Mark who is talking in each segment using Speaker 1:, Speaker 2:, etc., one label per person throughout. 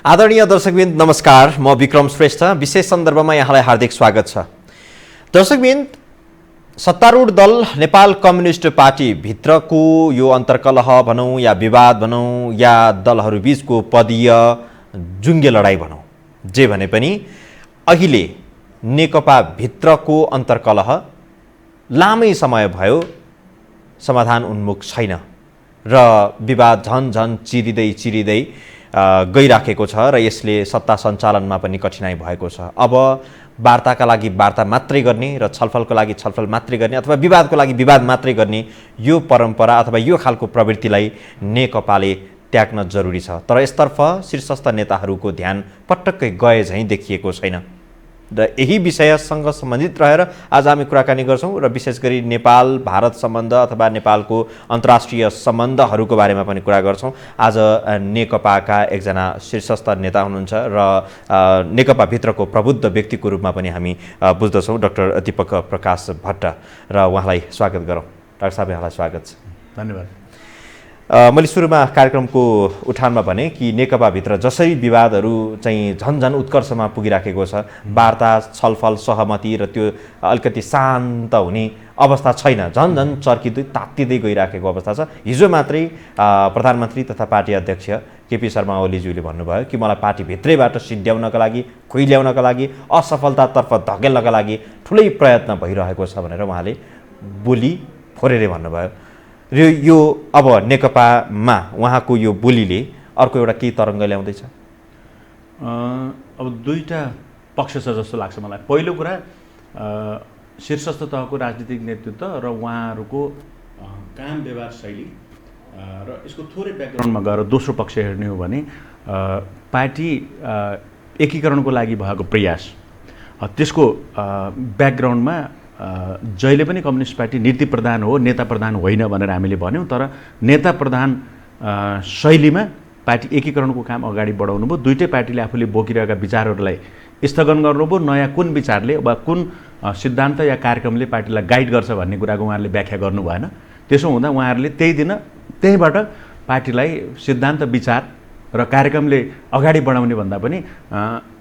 Speaker 1: आदरणीय दर्शकबिन्द नमस्कार, म विक्रम श्रेष्ठ। विशेष सन्दर्भमा यहाँलाई हार्दिक स्वागत छ। दर्शकबिन्द, सत्तारूढ दल नेपाल कम्युनिस्ट पार्टी भित्रको यो अन्तर्कलह भनौँ या विवाद भनौँ या दलहरू बीचको पदीय जुङ्गे लडाई भनौँ, जे भने पनि अहिले नेकपा भित्रको अन्तर्कलह लामै समय भयो समाधान उन्मुख छैन र विवाद झन चिरिँदै गइराखेको छ र यसले सत्ता सञ्चालनमा पनि कठिनाइ भएको छ। अब वार्ताका लागि वार्ता मात्रै गर्ने र छलफलको लागि छलफल मात्रै गर्ने अथवा विवादको लागि विवाद मात्रै गर्ने यो परम्परा अथवा यो खालको प्रवृत्तिलाई नेकपाले त्याग्न जरुरी छ। तर यसतर्फ शीर्षस्थ नेताहरूको ध्यान पटक्कै गए झैँ देखिएको छैन र यही विषयसँग सम्बन्धित रहेर आज हामी कुराकानी गर्छौँ र विशेष गरी नेपाल भारत सम्बन्ध अथवा नेपालको अन्तर्राष्ट्रिय सम्बन्धहरूको बारेमा पनि कुरा गर्छौँ। आज नेकपाका एकजना शीर्षस्थ नेता हुनुहुन्छ र नेकपाभित्रको प्रबुद्ध व्यक्तिको रूपमा पनि हामी बुझ्दछौँ, डाक्टर दीपक प्रकाश भट्ट, र उहाँलाई स्वागत गरौँ। डाक्टर साहब, यहाँलाई स्वागत छ।
Speaker 2: धन्यवाद।
Speaker 1: मैले सुरुमा कार्यक्रमको उठानमा भने कि नेकपाभित्र जसरी विवादहरू चाहिँ झन उत्कर्षमा पुगिराखेको छ, वार्ता छलफल सहमति र त्यो अलिकति शान्त हुने अवस्था छैन, झन चर्किँदै तात्तिँदै गइराखेको अवस्था छ। हिजो मात्रै प्रधानमन्त्री तथा पार्टी अध्यक्ष केपी शर्मा ओलीज्यूले भन्नुभयो कि मलाई पार्टीभित्रैबाट सिद्ध्याउनका लागि, खुइल्याउनका लागि, असफलतातर्फ धकेल्नका लागि ठुलै प्रयत्न भइरहेको छ भनेर उहाँले बोली फोरेर भन्नुभयो। र यो अब नेकपामा उहाँको यो बोलीले अर्को एउटा केही तरङ्ग ल्याउँदैछ?
Speaker 2: अब दुईटा पक्ष छ जस्तो लाग्छ मलाई। पहिलो कुरा शीर्षस्थ तहको राजनीतिक नेतृत्व र उहाँहरूको काम व्यवहार शैली र यसको थोरै ब्याकग्राउन्डमा गएर दोस्रो पक्ष हेर्ने हो भने पार्टी एकीकरणको लागि भएको प्रयास, त्यसको ब्याकग्राउन्डमा जहिले पनि कम्युनिस्ट पार्टी नीति प्रधान हो, नेता प्रधान होइन भनेर हामीले भन्यौँ। तर नेता प्रधान शैलीमा पार्टी एकीकरणको काम अगाडि बढाउनु भयो। दुईटै पार्टीले आफूले बोकिरहेका विचारहरूलाई स्थगन गर्नुभयो। नयाँ कुन विचारले वा कुन सिद्धान्त या कार्यक्रमले पार्टीलाई गाइड गर्छ भन्ने कुराको उहाँहरूले व्याख्या गर्नु भएन। त्यसो हुँदा उहाँहरूले त्यही दिन त्यहीँबाट पार्टीलाई सिद्धान्त, विचार र कार्यक्रमले अगाडि बढाउने भन्दा पनि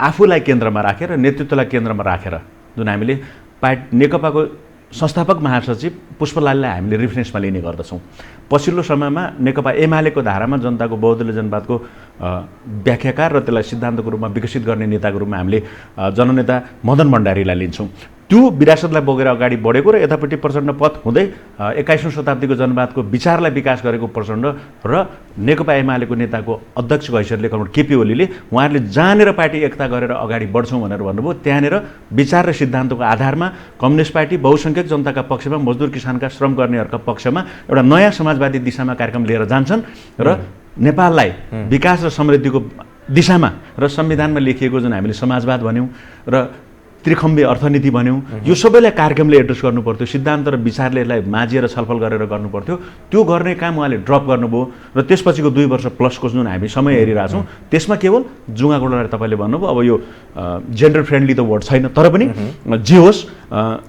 Speaker 2: आफूलाई केन्द्रमा राखेर, नेतृत्वलाई केन्द्रमा राखेर, जुन हामीले नेकपाको संस्थापक महासचिव पुष्पलाललाई हामीले रेफरेन्समा लिने गर्दछौँ। पछिल्लो समयमा नेकपा एमालेको धारामा जनताको बहुदलीय जनवादको व्याख्याकार र त्यसलाई सिद्धान्तको रूपमा विकसित गर्ने नेताको रूपमा हामीले जननेता मदन भण्डारीलाई लिन्छौँ। त्यो विरासतलाई बोकेर अगाडि बढेको र यतापट्टि प्रचण्ड पथ हुँदै 21औं शताब्दीको जनवादको विचारलाई विकास गरेको प्रचण्ड र नेकपा एमालेको नेताको अध्यक्षको हैसियतले कमरेड केपी ओलीले उहाँहरूले जहाँनिर पार्टी एकता गरेर अगाडि बढ्छौँ भनेर भन्नुभयो, त्यहाँनिर विचार र सिद्धान्तको आधारमा कम्युनिस्ट पार्टी बहुसङ्ख्यक जनताका पक्षमा, मजदुर किसानका, श्रम गर्नेहरूका पक्षमा एउटा नयाँ समाजवादी दिशामा कार्यक्रम लिएर जान्छन् र नेपाललाई विकास र समृद्धिको दिशामा र संविधानमा लेखिएको जुन हामीले समाजवाद भन्यौँ र त्रिखम्बे अर्थनीति भन्यौँ, यो सबैलाई कार्यक्रमले एड्रेस गर्नुपर्थ्यो। सिद्धान्त र विचारले यसलाई माझिएर छलफल गरेर गर्नुपर्थ्यो। त्यो गर्ने काम उहाँले ड्रप गर्नुभयो र त्यसपछिको 2 वर्ष प्लसको जुन हामी समय हेरिरहेछौँ त्यसमा केवल जुङ्गागोडालाई तपाईँले भन्नुभयो। अब यो जेन्डर फ्रेन्डली त वर्ड छैन, तर पनि जे होस्,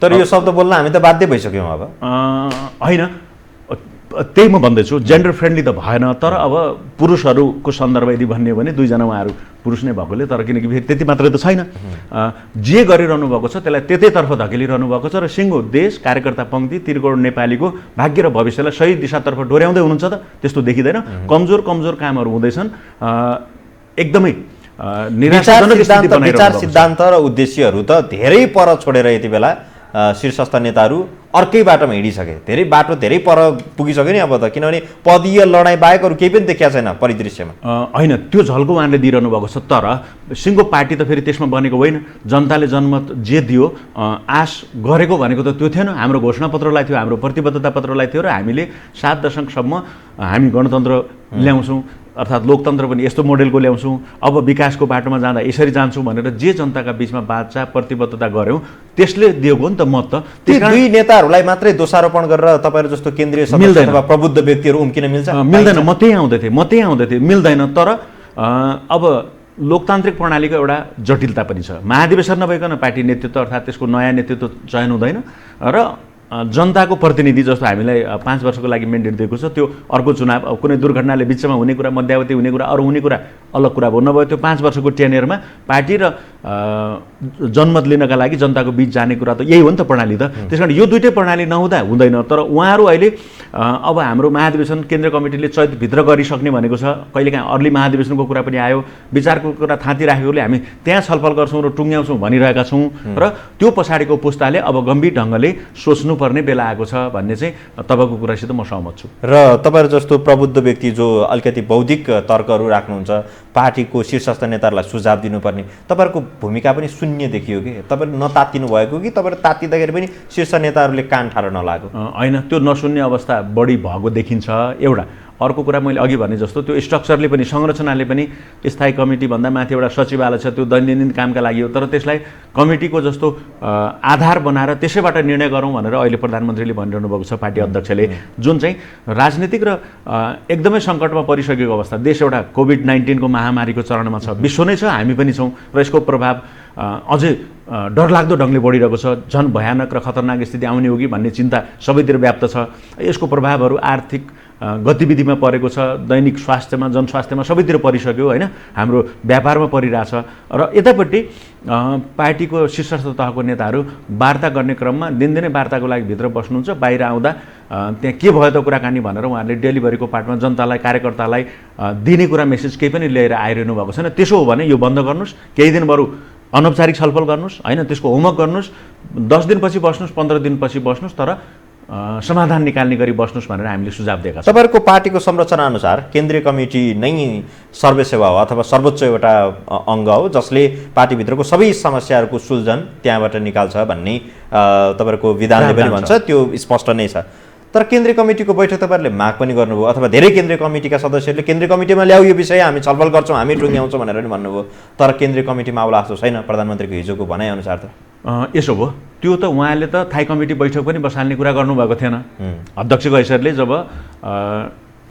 Speaker 1: तर यो शब्द बोल्न हामी त बाध्य भइसक्यौँ। अब
Speaker 2: होइन, त्यही म भन्दैछु, जेन्डर फ्रेन्डली त भएन। तर अब पुरुषहरूको सन्दर्भ यदि भन्ने हो भने दुईजना उहाँहरू पुरुष नै भएकोले, तर किनकि फेरि त्यति मात्रै त छैन, जे गरिरहनु भएको छ त्यसलाई त्यतैतर्फ धकेलिरहनु भएको छ र सिङ्गो देश, कार्यकर्ता पङ्क्ति, 3 करोड नेपालीको भाग्य र भविष्यलाई सही दिशातर्फ डोर्याउँदै हुनुहुन्छ। त त्यस्तो देखिँदैन। कमजोर कामहरू हुँदैछन्। एकदमै
Speaker 1: विचार सिद्धान्त र उद्देश्यहरू त धेरै पर छोडेर यति बेला शीर्षस्थ नेताहरू अर्कै बाटोमा हिँडिसके, धेरै पर पुगिसक्यो नि अब त, किनभने पदीय लडाइँ बाहेक अरू केही पनि देखिया छैन परिदृश्यमा।
Speaker 2: होइन, त्यो झल्को उहाँले दिइरहनु भएको छ। तर सिङ्गो पार्टी त फेरि त्यसमा बनेको होइन। जनताले जनमत जे दियो, आश गरेको भनेको त त्यो थिएन। हाम्रो घोषणापत्रलाई थियो, हाम्रो प्रतिबद्धता पत्रलाई थियो र हामीले 7 दशकसम्म हामी गणतन्त्र ल्याउँछौँ, अर्थात् लोकतन्त्र पनि यस्तो मोडेलको ल्याउँछौँ, अब विकासको बाटोमा जाँदा यसरी जान्छौँ भनेर जे जनताका बिचमा बाचा प्रतिबद्धता गऱ्यौँ त्यसले दिएको हो नि त मत। त
Speaker 1: ती दुई नेताहरूलाई मात्रै दोषारोपण गरेर तपाईँहरू जस्तो केन्द्रीय सदस्य अथवा प्रबुद्ध व्यक्तिहरू उम्किन मिल्छ?
Speaker 2: मिल्दैन। म त्यही आउँदै थिएँ, मिल्दैन। तर अब लोकतान्त्रिक प्रणालीको एउटा जटिलता पनि छ। महाधिवेशन नभइकन पार्टी नेतृत्व अर्थात् त्यसको नयाँ नेतृत्व चयन हुँदैन र जनताको प्रतिनिधि जस्तो हामीलाई 5 वर्षको लागि मेन्डेट दिएको छ, त्यो अर्को चुनाव कुनै दुर्घटनाले बिचमा हुने कुरा, मध्यावधि हुने कुरा, अरू हुने कुरा अलग कुरा भयो। नभए त्यो 5 वर्षको टेन्युरमा पार्टी र जनमत लिनका लागि जनताको बिच जाने कुरा त यही हो नि त प्रणाली त। त्यसकारण यो दुइटै प्रणाली नहुँदा हुँदैन। तर उहाँहरू अहिले अब हाम्रो महाधिवेशन केन्द्रीय कमिटीले चैतभित्र गरिसक्ने भनेको छ। कहिलेकाहीँ अर्ली महाधिवेशनको कुरा पनि आयो, विचारको कुरा थाँती राखेकोले हामी त्यहाँ छलफल गर्छौँ र टुङ्ग्याउँछौँ भनिरहेका छौँ र त्यो पछाडिको पुस्ताले अब गम्भीर ढङ्गले सोच्नुपर्ने बेला आएको छ भन्ने चाहिँ तपाईँको कुरासित म सहमत छु।
Speaker 1: र तपाईँहरू जस्तो प्रबुद्ध व्यक्ति जो अलिकति बौद्धिक तर्कहरू राख्नुहुन्छ, पार्टीको शीर्षस्थ नेताहरूलाई सुझाव दिनुपर्ने, तपाईँहरूको भूमिका पनि शून्य देखियो कि? तपाईँहरू नतातिनु भएको कि तपाईँहरू तातिँदाखेरि पनि शीर्ष नेताहरूले कान ठाडो नलाग्यो?
Speaker 2: होइन, त्यो नसुन्ने अवस्था बढी भएको देखिन्छ एउटा। अर्को कुरा मैले अघि भने जस्तो त्यो स्ट्रक्चरले पनि, संरचनाले पनि स्थायी कमिटीभन्दा माथि एउटा सचिवालय छ, त्यो दैनन्दिन कामका लागि हो। तर त्यसलाई कमिटीको जस्तो आधार बनाएर त्यसैबाट निर्णय गरौँ भनेर अहिले प्रधानमन्त्रीले भनिरहनु भएको छ, पार्टी अध्यक्षले, जुन चाहिँ राजनीतिक र एकदमै सङ्कटमा परिसकेको अवस्था। देश एउटा कोभिड-19 को महामारीको चरणमा छ, विश्व नै छ, हामी पनि छौँ र यसको प्रभाव अझै डरलाग्दो ढङ्गले बढिरहेको छ। झन् भयानक र खतरनाक स्थिति आउने हो कि भन्ने चिन्ता सबैतिर व्याप्त छ। यसको प्रभावहरू आर्थिक गतिविधिमा परेको छ, दैनिक स्वास्थ्यमा, जनस्वास्थ्यमा सबैतिर परिसक्यो होइन, हाम्रो व्यापारमा परिरहेछ। र यतापट्टि पार्टीको शीर्षस्थ तहको नेताहरू वार्ता गर्ने क्रममा दिनदिनै वार्ताको लागि भित्र बस्नुहुन्छ, बाहिर आउँदा त्यहाँ के भयो त कुराकानी भनेर उहाँहरूले डेलिभरीको पार्टमा जनतालाई, कार्यकर्तालाई दिने कुरा मेसेज केही पनि लिएर आइरहनु भएको छैन। त्यसो हो भने यो बन्द गर्नुहोस्, केही दिन बरु अनौपचारिक छलफल गर्नुहोस् होइन, त्यसको होमवर्क गर्नुहोस्, 10 दिनपछि बस्नुहोस्, 15 दिनपछि बस्नुहोस्, तर समाधान निकाल्ने गरी बस्नुहोस् भनेर हामीले सुझाव दिएका छौँ।
Speaker 1: तपाईँहरूको पार्टीको संरचना अनुसार केन्द्रीय कमिटी नै सर्वसेवा हो अथवा सर्वोच्च एउटा अङ्ग हो जसले पार्टीभित्रको सबै समस्याहरूको सुल्झन त्यहाँबाट निकाल्छ भन्ने तपाईँहरूको विधानले पनि भन्छ, त्यो स्पष्ट नै छ। तर केन्द्रीय कमिटीको बैठक तपाईँहरूले माग पनि गर्नुभयो अथवा धेरै केन्द्रीय कमिटीका सदस्यहरूले केन्द्रीय कमिटीमा ल्याऊ यो विषय, हामी छलफल गर्छौँ, हामी टुङ्ग्याउँछौँ भनेर पनि भन्नुभयो। तर केन्द्रीय कमिटीमा आउला जस्तो छैन प्रधानमन्त्रीको हिजोको भनाइअनुसार त।
Speaker 2: यसो भयो, त्यो त उहाँले त थाई कमिटी बैठक पनि बसाल्ने कुरा गर्नुभएको थिएन। अध्यक्षको हैसियतले जब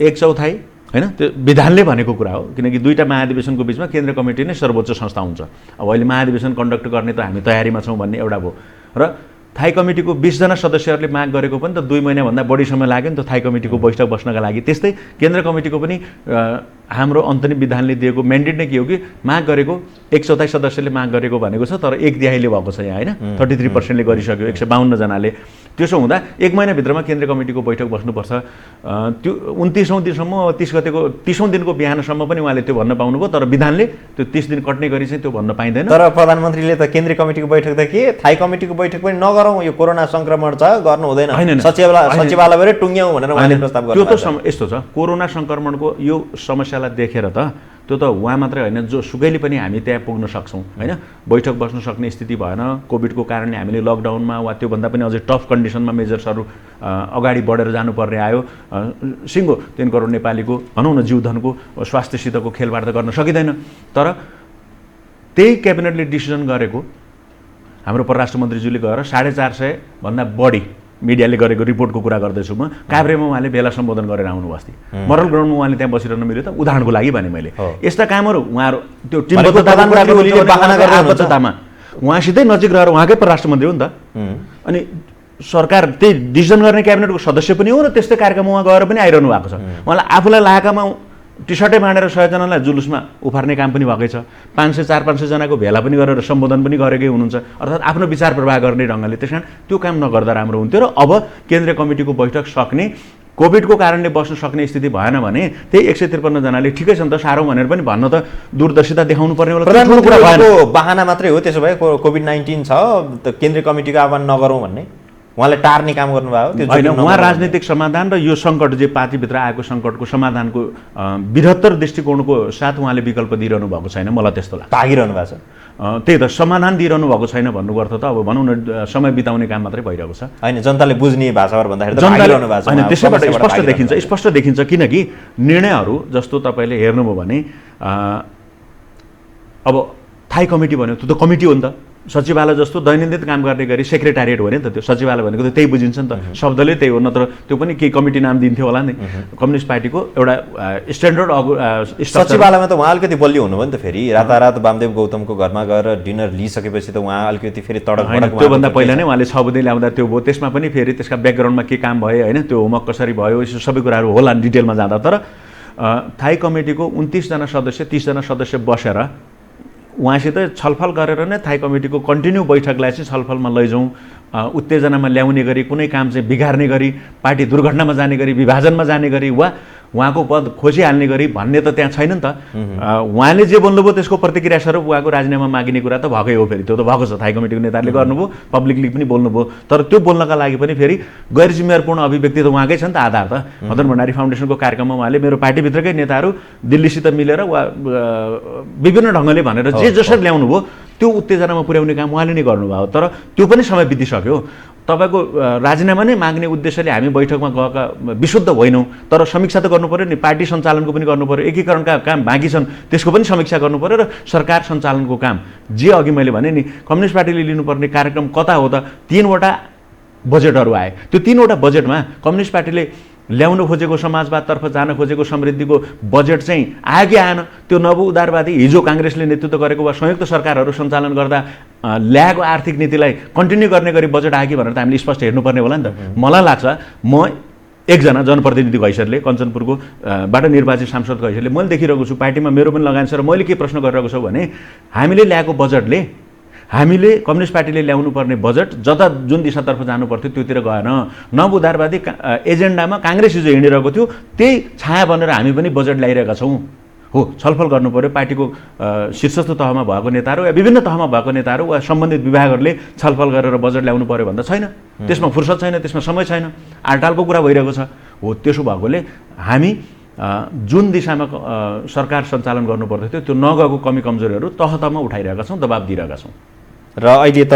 Speaker 2: 1/4 होइन, त्यो विधानले भनेको कुरा हो, किनकि दुईवटा महाधिवेशनको बिचमा केन्द्रीय कमिटी नै सर्वोच्च संस्था हुन्छ। अब अहिले महाधिवेशन कन्डक्ट गर्ने त हामी तयारीमा छौँ भन्ने एउटा भयो। र थाई कमिटीको 20 जना सदस्यहरूले माग गरेको पनि त 2 महिनाभन्दा बढी समय लाग्यो नि त थाई कमिटीको बैठक बस्नका लागि। त्यस्तै केन्द्र कमिटीको पनि हाम्रो अन्तरिम विधानले दिएको म्यान्डेट नै के हो कि माग गरेको 1/4 सदस्यले माग गरेको भनेको छ, तर 1/3 भएको छ यहाँ होइन, 33% ले गरिसक्यो, 152 जनाले। त्यसो हुँदा 1 महिनाभित्रमा केन्द्रीय कमिटीको बैठक बस्नुपर्छ। त्यो 29औं दिनसम्म, 30औं दिनको बिहानसम्म पनि उहाँले त्यो भन्न पाउनुभयो, तर विधानले त्यो 30 दिन कट्ने गरी चाहिँ त्यो भन्न पाइँदैन।
Speaker 1: तर प्रधानमन्त्रीले त केन्द्रीय कमिटीको बैठक त के थाई कमिटीको बैठक पनि नगरौँ, यो कोरोना संक्रमण छ, गर्नु हुँदैन, सचिवालयबाटै टुङ्ग्याउँ भनेर उहाँले प्रस्ताव गर्नुभएको छ।
Speaker 2: यस्तो छ, कोरोना संक्रमणको यो समस्यालाई देखेर त त्यो त उहाँ मात्रै होइन, जो सुकैले पनि हामी त्यहाँ पुग्न सक्छौँ होइन। बैठक बस्न सक्ने स्थिति भएन, कोभिडको कारणले हामीले लकडाउनमा वा त्योभन्दा पनि अझै टफ कन्डिसनमा मेजर्सहरू अगाडि बढेर जानुपर्ने आयो। सिङ्गो 3 करोड नेपालीको भनौँ न जीवधनको स्वास्थ्यसितको खेलबाड त गर्न सकिँदैन। तर त्यही क्याबिनेटले डिसिजन गरेको हाम्रो परराष्ट्र मन्त्रीज्यूले गएर 450 भन्दा बढी मिडियाले गरेको रिपोर्टको कुरा गर्दैछु म, काभ्रेमा उहाँले भेला सम्बोधन गरेर आउनुभयो अस्ति। मोरल ग्राउन्डमा उहाँले त्यहाँ बसिरहनु मिल्यो त, उदाहरणको लागि भने मैले यस्ता कामहरू उहाँहरू त्यो टिमबद्धतामा उहाँसितै नजिक रहेर उहाँकै परराष्ट्र मन्त्री हो नि त, अनि सरकार त्यही डिसिजन गर्ने क्याबिनेटको सदस्य पनि हो र त्यस्तै कार्यक्रममा उहाँ गएर पनि आइरहनु भएको छ। उहाँलाई आफूलाई लागेकामा टी सर्टै बाँडेर 100 जनालाई जुलुसमा उफार्ने काम पनि भएकै छ, 400-500 जनाको भेला पनि गरेर सम्बोधन पनि गरेकै हुनुहुन्छ, अर्थात् आफ्नो विचार प्रवाह गर्ने ढङ्गले। त्यस कारण त्यो काम नगर्दा राम्रो हुन्थ्यो। र अब केन्द्रीय कमिटीको बैठक सक्ने, कोभिडको कारणले बस्न सक्ने स्थिति भएन भने त्यही 153 जनाले ठिकै छ नि त, साह्रो भनेर पनि भन्न त दूरदर्शिता देखाउनु पर्ने होला।
Speaker 1: प्रधानमन्त्रीको बहाना मात्रै हो त्यसो भए, कोभिड-19 छ त केन्द्रीय कमिटीको आह्वान नगरौँ भन्ने, उहाँले टार्ने काम गर्नुभयो त्यो
Speaker 2: होइन। उहाँ राजनीतिक समाधान र यो सङ्कट जे पार्टीभित्र आएको सङ्कटको समाधानको बृहत्तर दृष्टिकोणको साथ उहाँले विकल्प दिइरहनु भएको छैन, मलाई त्यस्तो लाग्छ।
Speaker 1: भागिरहनु भएको छ,
Speaker 2: त्यही त समाधान दिइरहनु भएको छैन भन्नुको अर्थ त अब भनौँ न समय बिताउने काम मात्रै भइरहेको छ
Speaker 1: होइन। जनताले बुझ्ने भाषाबाट भन्दाखेरि
Speaker 2: होइन, त्यसैबाट स्पष्ट देखिन्छ किनकि निर्णयहरू जस्तो तपाईँले हेर्नुभयो भने अब थाई कमिटी भन्यो त्यो त कमिटी हो नि त, सचिवालय जस्तो दैनन्दिन काम गर्ने गरी सेक्रेटारिएट हो नि त त्यो सचिवालय भनेको त त्यही बुझिन्छ नि त शब्दले त्यही हो नत्र त्यो पनि केही कमिटी नाम दिन्थ्यो होला नि कम्युनिस्ट पार्टीको एउटा स्ट्यान्डर्ड
Speaker 1: सचिवालयमा त उहाँ अलिकति बलियो हुनुभयो नि त फेरि रातारात वामदेव गौतमको घरमा गएर डिनर लिइसकेपछि त उहाँ अलिकति फेरि तडक
Speaker 2: त्योभन्दा पहिला नै उहाँले 6 बजे ल्याउँदा त्यो भयो त्यसमा पनि फेरि त्यसका ब्याकग्राउन्डमा के काम भयो होइन त्यो होमवर्क कसरी भयो यो सबै कुराहरू होला डिटेलमा जाँदा तर थाई कमिटीको 29 जना सदस्य 30 जना सदस्य बसेर उहाँसित छलफल गरेर नै थाई कमिटीको कन्टिन्यू बैठकलाई चाहिँ छलफलमा लैजाउँ उत्तेजनामा ल्याउने गरी कुनै काम चाहिँ बिगार्ने गरी पार्टी दुर्घटनामा जाने गरी विभाजनमा जाने गरी वा उहाँको पद खोजिहाल्ने गरी भन्ने त त्यहाँ छैन नि त उहाँले जे बोल्नुभयो त्यसको प्रतिक्रिया स्वरूप उहाँको राजीनामा मागिने कुरा त भएकै हो फेरि त्यो त भएको छ थाई कमिटीको नेताहरूले गर्नुभयो पब्लिकली पनि बोल्नुभयो तर त्यो बोल्नका लागि पनि फेरि गैर जिम्मेवारपूर्ण अभिव्यक्ति त उहाँकै छ नि त आधार त मदन भण्डारी फाउन्डेसनको कार्यक्रममा उहाँले मेरो पार्टीभित्रकै नेताहरू दिल्लीसित मिलेर वा विभिन्न ढङ्गले भनेर जे जसरी ल्याउनु भयो त्यो उत्तेजनामा पुर्याउने काम उहाँले नै गर्नुभयो तर त्यो पनि समय बितिसक्यो तपाईको राजीनामा नै माग्ने उद्देश्यले हामी बैठकमा गएका विशुद्ध होइनौँ तर समीक्षा त गर्नु पर्यो नि पार्टी सञ्चालनको पनि गर्नु पर्यो एकीकरणका काम बाँकी छन् त्यसको पनि समीक्षा गर्नु पर्यो र सरकार सञ्चालनको काम जे अघि मैले भने नि कम्युनिस्ट पार्टीले लिनुपर्ने कार्यक्रम कता हो त 3वटा बजेटहरू आए त्यो 3वटा बजेटमा कम्युनिस्ट पार्टीले ल्याउन खोजेको समाजवादतर्फ जान खोजेको समृद्धिको बजेट चाहिँ आयो कि आएन त्यो नव उदारवादी हिजो काङ्ग्रेसले नेतृत्व गरेको वा संयुक्त सरकारहरू सञ्चालन गर्दा ल्याएको आर्थिक नीतिलाई कन्टिन्यू गर्ने गरी बजेट आयो कि भनेर त हामीले स्पष्ट हेर्नुपर्ने होला नि त मलाई लाग्छ म एकजना जनप्रतिनिधिको हैसियतले कञ्चनपुरको बाट निर्वाचित सांसदको हैसियतले मैले देखिरहेको छु पार्टीमा मेरो पनि लगानी छ र मैले के प्रश्न गरिरहेको छु भने हामीले ल्याएको बजेटले हामीले कम्युनिस्ट पार्टीले ल्याउनु पर्ने बजेट जता जुन दिशातर्फ जानु पर्थ्यो त्योतिर गएन नव उदारवादी एजेन्डामा काङ्ग्रेस हिजो हिँडिरहेको थियो त्यही छाया बनेर हामी पनि बजेट ल्याइरहेका छौँ हो छलफल गर्नु पर्यो पार्टीको शीर्षस्थ तहमा भएको नेताहरू या विभिन्न तहमा भएको नेताहरू वा सम्बन्धित विभागहरूले छलफल गरेर बजेट ल्याउनु पर्यो भन्दा छैन त्यसमा फुर्सद छैन त्यसमा समय छैन आलटालको कुरा भइरहेको छ हो त्यसो भएकोले हामी जुन दिशामा सरकार सञ्चालन गर्नु पर्थ्यो त्यो नगएको कमी कमजोरीहरू तह तहमा उठाइरहेका छौँ दबाब दिइरहेका छौँ
Speaker 1: र अहिले त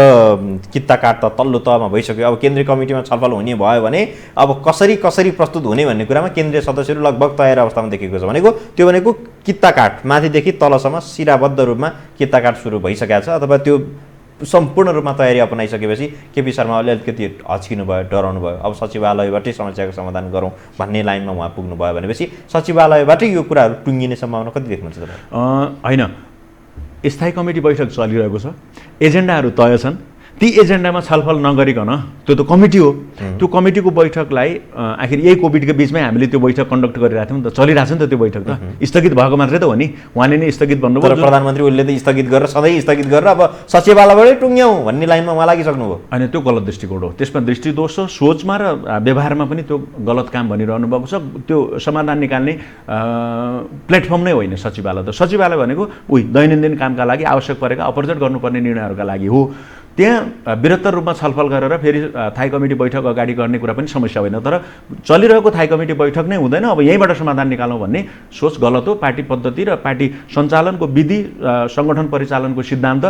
Speaker 1: कित्ता काट त तल्लो तहमा भइसक्यो अब केन्द्रीय कमिटीमा छलफल हुने भयो भने अब कसरी प्रस्तुत हुने भन्ने कुरामा केन्द्रीय सदस्यहरू लगभग तयार अवस्थामा देखिएको छ भनेको त्यो भनेको कित्ता काट माथिदेखि तलसम्म सिराबद्ध रूपमा कित्ता काट सुरु भइसकेको छ अथवा त्यो सम्पूर्ण रूपमा तयारी अपनाइसकेपछि केपी शर्मा ओलीले अलिकति हच्किनु भयो डराउनु भयो अब सचिवालयबाटै समस्याको समाधान गरौँ भन्ने लाइनमा उहाँ पुग्नु भयो भनेपछि सचिवालयबाटै यो कुराहरू टुङ्गिने सम्भावना कति देख्नुहुन्छ तपाईँ
Speaker 2: होइन स्थायी कमिटी बैठक चलिरहेको छ एजेन्डाहरू तय छन् ती एजेन्डामा छलफल नगरिकन त्यो त कमिटी हो त्यो कमिटीको बैठकलाई आखिर यही कोभिडको बिचमै हामीले त्यो बैठक कन्डक्ट गरिरहेको थियौँ नि त चलिरहेको छ नि त त्यो बैठक त स्थगित भएको मात्रै त हो नि उहाँले नै स्थगित भन्नुभयो
Speaker 1: तर प्रधानमन्त्री ओलीले त स्थगित गरेर सधैँ स्थगित गरेर अब सचिवालयबाटै टुङ्ग्यौँ भन्ने लाइनमा उहाँ लागिसक्नुभयो
Speaker 2: होइन त्यो गलत दृष्टिकोण हो त्यसमा दृष्टिदोष छ सोचमा र व्यवहारमा पनि त्यो गलत काम भनिरहनु भएको छ त्यो समाधान निकाल्ने प्लेटफर्म नै होइन सचिवालय त सचिवालय भनेको दैनन्दिन कामका लागि आवश्यक परेका अपरजट गर्नुपर्ने निर्णयहरूका लागि हो त्यहाँ बृहत्तर रूपमा छलफल गरेर फेरि थाई कमिटी बैठक अगाडि गर्ने कुरा पनि समस्या होइन तर चलिरहेको थाई कमिटी बैठक नै हुँदैन अब यहीँबाट समाधान निकालौँ भन्ने सोच गलत हो पार्टी पद्धति र पार्टी सञ्चालनको विधि सङ्गठन परिचालनको सिद्धान्त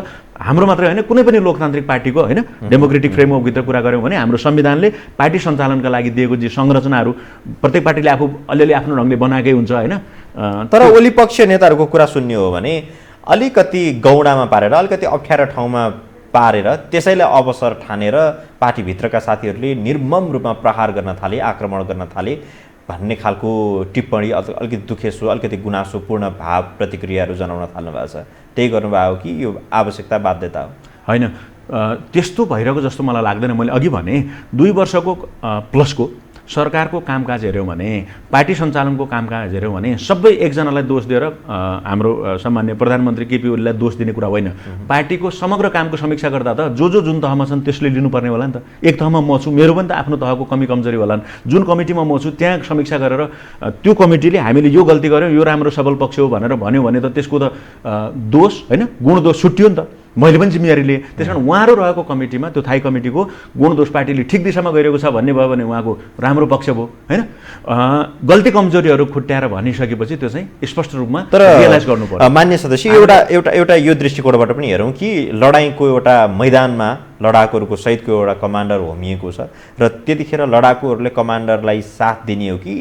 Speaker 2: हाम्रो मात्रै होइन कुनै पनि लोकतान्त्रिक पार्टीको होइन डेमोक्रेटिक फ्रेमवर्कभित्र कुरा गऱ्यौँ भने हाम्रो संविधानले पार्टी सञ्चालनका लागि दिएको जे संरचनाहरू प्रत्येक पार्टीले आफू अलिअलि आफ्नो ढङ्गले बनाएकै हुन्छ होइन
Speaker 1: तर ओली पक्षीय नेताहरूको कुरा सुन्ने हो भने अलिकति गौडामा पारेर अलिकति अप्ठ्यारो ठाउँमा पारेर त्यसैले अवसर ठानेर पार्टीभित्रका साथीहरूले निर्मम रूपमा प्रहार गर्न थाले आक्रमण गर्न थाले भन्ने खालको टिप्पणी अलिकति दुखेसो अलिकति गुनासोपूर्ण भाव प्रतिक्रियाहरू जनाउन थाल्नु भएको छ त्यही गर्नुभयो कि यो आवश्यकता बाध्यता हो
Speaker 2: होइन त्यस्तो भइरहेको जस्तो मलाई लाग्दैन मैले अघि भने 2 वर्षको प्लसको सरकारको कामकाज हेऱ्यौँ भने पार्टी सञ्चालनको कामकाज हेऱ्यौँ भने सबै एकजनालाई दोष दिएर हाम्रो सामान्य प्रधानमन्त्री केपी ओलीलाई दोष दिने कुरा होइन पार्टीको समग्र कामको समीक्षा गर्दा त जो जुन तहमा छन् त्यसले लिनुपर्ने होला नि त एक तहमा म छु मेरो पनि त आफ्नो तहको कमी कमजोरी होला जुन कमिटीमा म छु त्यहाँ समीक्षा गरेर त्यो कमिटीले हामीले यो गल्ती गर्यौँ यो राम्रो सबल पक्ष हो भनेर भन्यो भने त त्यसको त दोष होइन गुण दोष छुट्टियो नि त मैले पनि जिम्मेवारी लिएँ त्यसकारण उहाँहरू रहेको कमिटीमा त्यो थाई कमिटीको गुण दोष पार्टीले ठिक दिशामा गइरहेको छ भन्ने भयो भने उहाँको राम्रो पक्ष भयो होइन गल्ती कमजोरीहरू खुट्ट्याएर भनिसकेपछि त्यो चाहिँ स्पष्ट रूपमा रियलाइज गर्नु पर्यो
Speaker 1: मान्य सदस्य एउटा यो दृष्टिकोणबाट पनि हेरौँ कि लडाइँको एउटा मैदानमा लडाकुहरूको सहितको एउटा कमान्डर होमिएको छ र त्यतिखेर लडाकुहरूले कमान्डरलाई साथ दिने हो कि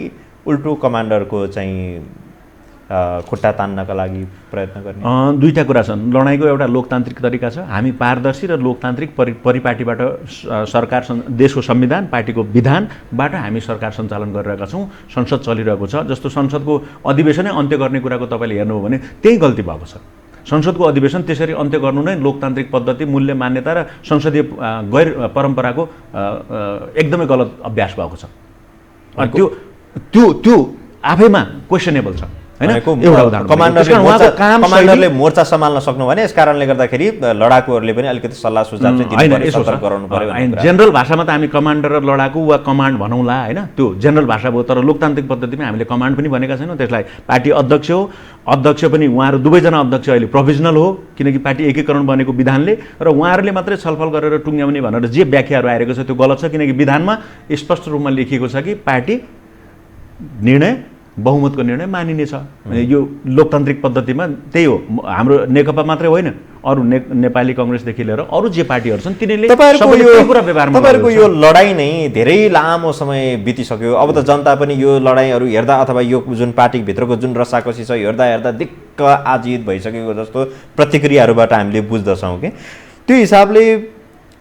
Speaker 1: उल्टो कमान्डरको चाहिँ खुट्टा तान्नका लागि प्रयत्न गर्ने?
Speaker 2: दुईटा कुरा छन्। लडाइँको एउटा लोकतान्त्रिक तरिका छ। हामी पारदर्शी र लोकतान्त्रिक परिपाटीबाट सरकार, देशको संविधान, पार्टीको विधानबाट हामी सरकार सञ्चालन गरिरहेका छौँ। संसद चलिरहेको छ। जस्तो संसदको अधिवेशनै अन्त्य गर्ने कुराको तपाईँले हेर्नुभयो भने त्यही गल्ती भएको छ। संसदको अधिवेशन त्यसरी अन्त्य गर्नु नै लोकतान्त्रिक पद्धति, मूल्य, मान्यता र संसदीय गैर परम्पराको एकदमै गलत अभ्यास भएको छ। त्यो त्यो त्यो आफैमा क्वेसनेबल छ हैन। एउटा उदाहरण,
Speaker 1: कमान्डरले मोर्चा सम्हाल्न सक्नु भने यस कारणले गर्दाखेरि लडाकुहरूले पनि अलिकति सल्लाह सुझाव चाहिँ दिनुपर्यो, सतर्क गराउनु पर्यो।
Speaker 2: जेनरल भाषामा त हामी कमान्डर र लडाकु वा कमान्ड भनौँला हैन, त्यो जेनरल भाषा भयो। तर लोकतान्त्रिक पद्धतिमा हामीले कमान्ड पनि भनेका छैनौँ। त्यसलाई पार्टी अध्यक्ष हो, अध्यक्ष पनि उहाँहरू दुवैजना अध्यक्ष अहिले प्रोभिजनल हो, किनकि पार्टी एकीकरण बनेको विधानले, र उहाँहरूले मात्रै छलफल गरेर टुङ्ग्याउने भनेर जे व्याख्याहरू आइरहेको छ त्यो गलत छ। किनकि विधानमा स्पष्ट रूपमा लेखिएको छ कि पार्टी निर्णय, बहुमतको निर्णय मानिनेछ। यो लोकतान्त्रिक पद्धतिमा त्यही हो। हाम्रो नेकपा मात्रै होइन, अरू नेपाली कङ्ग्रेसदेखि लिएर अरू जे पार्टीहरू छन् तिनीहरूले
Speaker 1: तपाईँहरूको यो लडाइँ नै धेरै लामो समय बितिसक्यो। अब त जनता पनि यो लडाइँहरू हेर्दा अथवा यो जुन पार्टीभित्रको जुन रसाकसी छ हेर्दा हेर्दा दिक्क आजित भइसकेको जस्तो प्रतिक्रियाहरूबाट हामीले बुझ्दछौँ कि त्यो हिसाबले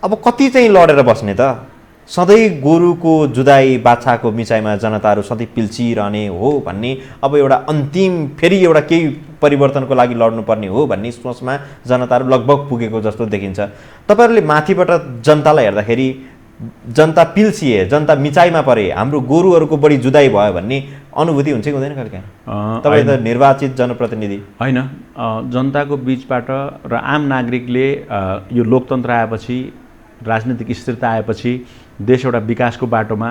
Speaker 1: अब कति चाहिँ लडेर बस्ने त? सधैँ गोरुको जुदाई बाछाको मिचाइमा जनताहरू सधैँ पिल्चिरहने हो भन्ने अब एउटा अन्तिम फेरि एउटा केही परिवर्तनको लागि लड्नुपर्ने हो भन्ने सोचमा जनताहरू लगभग पुगेको जस्तो देखिन्छ। तपाईँहरूले माथिबाट जनतालाई हेर्दाखेरि जनता पिल्सिए, जनता मिचाइमा परे, हाम्रो गोरुहरूको बढी जुदाई भयो भन्ने अनुभूति हुन्छ कि हुँदैन कहिले? तपाईँ त निर्वाचित जनप्रतिनिधि
Speaker 2: होइन। जनताको बिचबाट र आम नागरिकले यो लोकतन्त्र आएपछि, राजनीतिक स्थिरता आएपछि देश एउटा विकासको बाटोमा,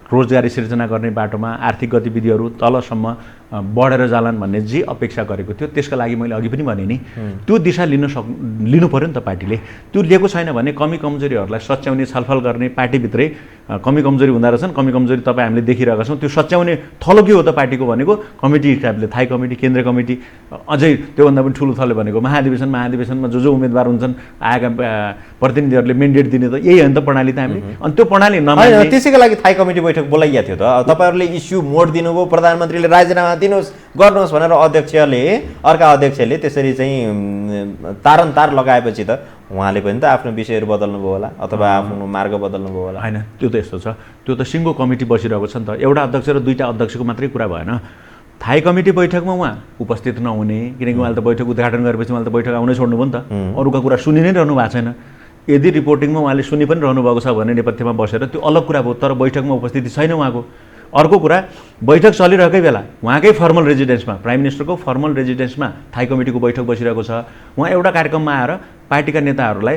Speaker 2: रोजगारी सिर्जना गर्ने बाटोमा, आर्थिक गतिविधिहरू तलसम्म बढेर जालान् भन्ने जे अपेक्षा गरेको थियो त्यसका लागि मैले अघि पनि भने नि त्यो दिशा लिनु पर्यो नि त पार्टीले। त्यो लिएको छैन भने कमी कमजोरीहरूलाई सच्याउने छलफल गर्ने, पार्टीभित्रै कमी कमजोरी हुँदो रहेछन्, कमी कमजोरी तपाईँ हामीले देखिरहेका छौँ। त्यो सच्याउने थलो के हो त पार्टीको भनेको? कमिटी हिसाबले थाई कमिटी, केन्द्रीय कमिटी, अझै त्योभन्दा पनि ठुलो थलो भनेको महाधिवेशनमा जो उम्मेदवार हुन्छन् आएका प्रतिनिधिहरूले मेन्डेट दिने त यही हो नि त प्रणाली त हामीले। अनि त्यो प्रणाली नमान्ने,
Speaker 1: त्यसैको लागि थाई कमिटी बैठक बोलाइएको थियो त। तपाईँहरूले इस्यु मोड दिनुभयो, प्रधानमन्त्रीले राजीनामा दिनुहोस् गर्नुहोस् भनेर अर्का अध्यक्षले त्यसरी चाहिँ तार लगाएपछि त उहाँले पनि त आफ्नो विषयहरू बदल्नुभयो होला अथवा आफ्नो मार्ग बदल्नुभयो होला।
Speaker 2: होइन, त्यो त यस्तो छ, त्यो त सिङ्गो कमिटी बसिरहेको छ नि त। एउटा अध्यक्ष र दुईटा अध्यक्षको मात्रै कुरा भएन। थाई कमिटी बैठकमा उहाँ उपस्थित नहुने, किनकि उहाँले त बैठक उद्घाटन गरेपछि उहाँले त बैठक आउनै छोड्नु भयो नि त। अरूका कुरा सुनि नै रहनु भएको छैन। यदि रिपोर्टिङमा उहाँले सुनि पनि रहनु भएको छ भने नेपथ्यमा बसेर त्यो अलग कुरा भयो, तर बैठकमा उपस्थिति छैन उहाँको। अर्को कुरा, बैठक चलिरहेकै बेला उहाँकै फर्मल रेजिडेन्समा, प्राइम मिनिस्टरको फर्मल रेजिडेन्समा थाई कमिटीको बैठक बसिरहेको छ। उहाँ एउटा कार्यक्रममा आएर पार्टीका नेताहरूलाई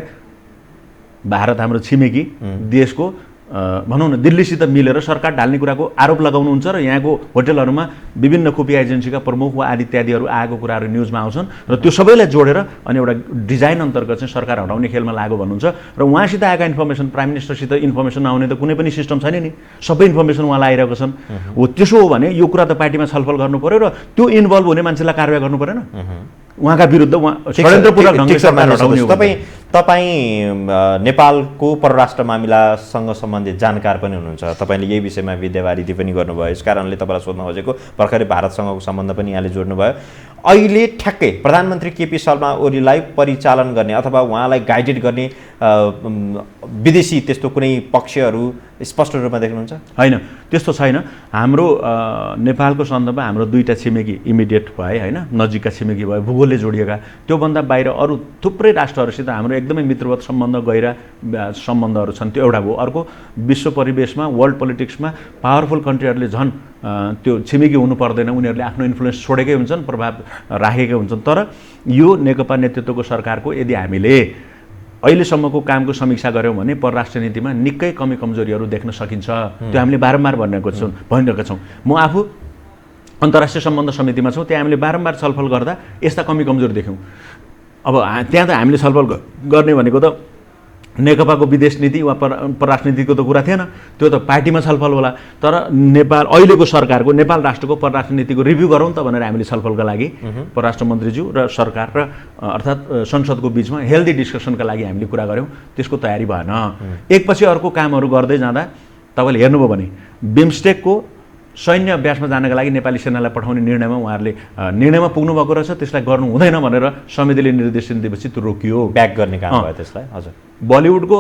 Speaker 2: भारत हाम्रो छिमेकी देशको भनौँ न दिल्लीसित मिलेर सरकार ढाल्ने कुराको आरोप लगाउनुहुन्छ र यहाँको होटलहरूमा विभिन्न खुफिया एजेन्सीका प्रमुख वा आदि इत्यादिहरू आएको कुराहरू न्युजमा आउँछन् र त्यो सबैलाई जोडेर अनि एउटा डिजाइन अन्तर्गत चाहिँ सरकार हटाउने खेलमा लाग्यो भन्नुहुन्छ। र उहाँसित आएका इन्फर्मेसन, प्राइम मिनिस्टरसित इन्फर्मेसन नआउने त कुनै पनि सिस्टम छैन नि, सबै इन्फर्मेसन उहाँलाई आइरहेको छन्। हो त्यसो हो भने यो कुरा त पार्टीमा छलफल गर्नु पर्यो र त्यो इन्भल्भ हुने मान्छेलाई कारवाही गर्नु परेन। उहाँका विरुद्ध षड्यन्त्रपूर्वक ढङ्गले सरकार हटाउने हो।
Speaker 1: तपाईँ नेपालको परराष्ट्र मामिलासँग सम्बन्धित जानकार पनि हुनुहुन्छ। तपाईँले यही विषयमा विद्यावारिधि पनि गर्नुभयो, यस कारणले तपाईँलाई सोध्न खोजेको। भर्खरै भारतसँगको सम्बन्ध पनि यहाँले जोड्नुभयो। अहिले ठ्याक्कै प्रधानमन्त्री केपी शर्मा ओलीलाई परिचालन गर्ने अथवा उहाँलाई गाइडेड गर्ने विदेशी त्यस्तो कुनै पक्षहरू स्पष्ट रूपमा देख्नुहुन्छ?
Speaker 2: होइन, त्यस्तो छैन। हाम्रो नेपालको सन्दर्भमा हाम्रो दुईटा छिमेकी इमिडिएट भए, होइन, नजिकका छिमेकी भए, भूगोलले जोडिएका। त्योभन्दा बाहिर अरू थुप्रै राष्ट्रहरूसित हाम्रो एकदमै मित्रवत सम्बन्ध, गहिरा सम्बन्धहरू छन्। त्यो एउटा भयो। अर्को, विश्व परिवेशमा, वर्ल्ड पोलिटिक्समा पावरफुल कन्ट्रीहरूले झन् त्यो छिमेकी हुनु पर्दैन, उनीहरूले आफ्नो इन्फ्लुएन्स छोडेकै हुन्छन्, प्रभाव राखेकै हुन्छन्। तर यो नेकपा नेतृत्वको सरकारको यदि हामीले अहिलेसम्मको कामको समीक्षा गऱ्यौँ भने परराष्ट्र नीतिमा निकै कमी कमजोरीहरू देख्न सकिन्छ। त्यो हामीले बारम्बार भनिरहेका छौँ। म आफू अन्तर्राष्ट्रिय सम्बन्ध समितिमा छौँ, त्यहाँ हामीले बारम्बार छलफल गर्दा यस्ता कमी कमजोरी देख्यौँ। अब त्यहाँ त हामीले छलफल गर्ने भनेको त नेकपाको विदेश नीति वा परराष्ट्र नीतिको त कुरा थिएन, त्यो त पार्टीमा छलफल होला। तर नेपाल अहिलेको सरकारको, नेपाल राष्ट्रको परराष्ट्र नीतिको रिभ्यू गरौँ त भनेर हामीले छलफलका लागि परराष्ट्र मन्त्रीज्यू र सरकार र अर्थात् संसदको बिचमा हेल्दी डिस्कसनका लागि हामीले कुरा गऱ्यौँ। त्यसको तयारी भएन। एकपछि अर्को कामहरू गर्दै जाँदा तपाईँले हेर्नुभयो भने बिमस्टेकको सैन्य अभ्यासमा जानका लागि नेपाली सेनालाई पठाउने निर्णयमा उहाँहरूले निर्णयमा पुग्नु भएको रहेछ। त्यसलाई गर्नु हुँदैन भनेर समितिले निर्देशन दिएपछि त्यो रोकियो।
Speaker 1: ब्याक गर्ने काम भयो त्यसलाई। हजुर,
Speaker 2: बलिउडको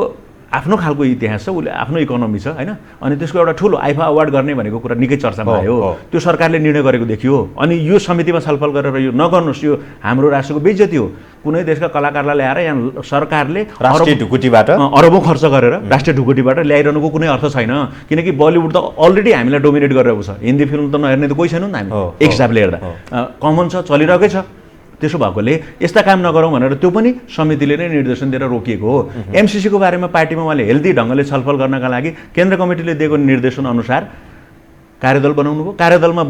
Speaker 2: आफ्नो खालको इतिहास छ, उसले आफ्नो इकोनोमी छ होइन। अनि त्यसको एउटा ठुलो आइफा अवार्ड गर्ने भनेको कुरा निकै चर्चामा आयो। त्यो सरकारले निर्णय गरेको देखियो। अनि यो समितिमा छलफल गरेर यो नगर्नुहोस्, यो हाम्रो राष्ट्रको बेइज्जती हो। कुनै देशका कलाकारलाई ल्याएर यहाँ सरकारले
Speaker 1: राष्ट्रिय ढुकुटीबाट
Speaker 2: अरबौँ खर्च गरेर राष्ट्रिय ढुकुटीबाट ल्याइरहनुको कुनै अर्थ छैन। किनकि बलिउड त अलरेडी हामीलाई डोमिनेट गरिरहेको छ। हिन्दी फिल्म त नहेर्ने त कोही छैन नि हामी एक हिसाबले हेर्दा। कमन छ, चलिरहेकै छ। त्यसो भएकोले यस्ता काम नगरौँ भनेर त्यो पनि समितिले नै निर्देशन दिएर रोकिएको हो। एमसिसीको बारेमा पार्टीमा उहाँले हेल्दी ढङ्गले छलफल गर्नका लागि केन्द्र कमिटीले दिएको निर्देशन अनुसार कार्यदल बनाउनु भयो। कार्यदलमा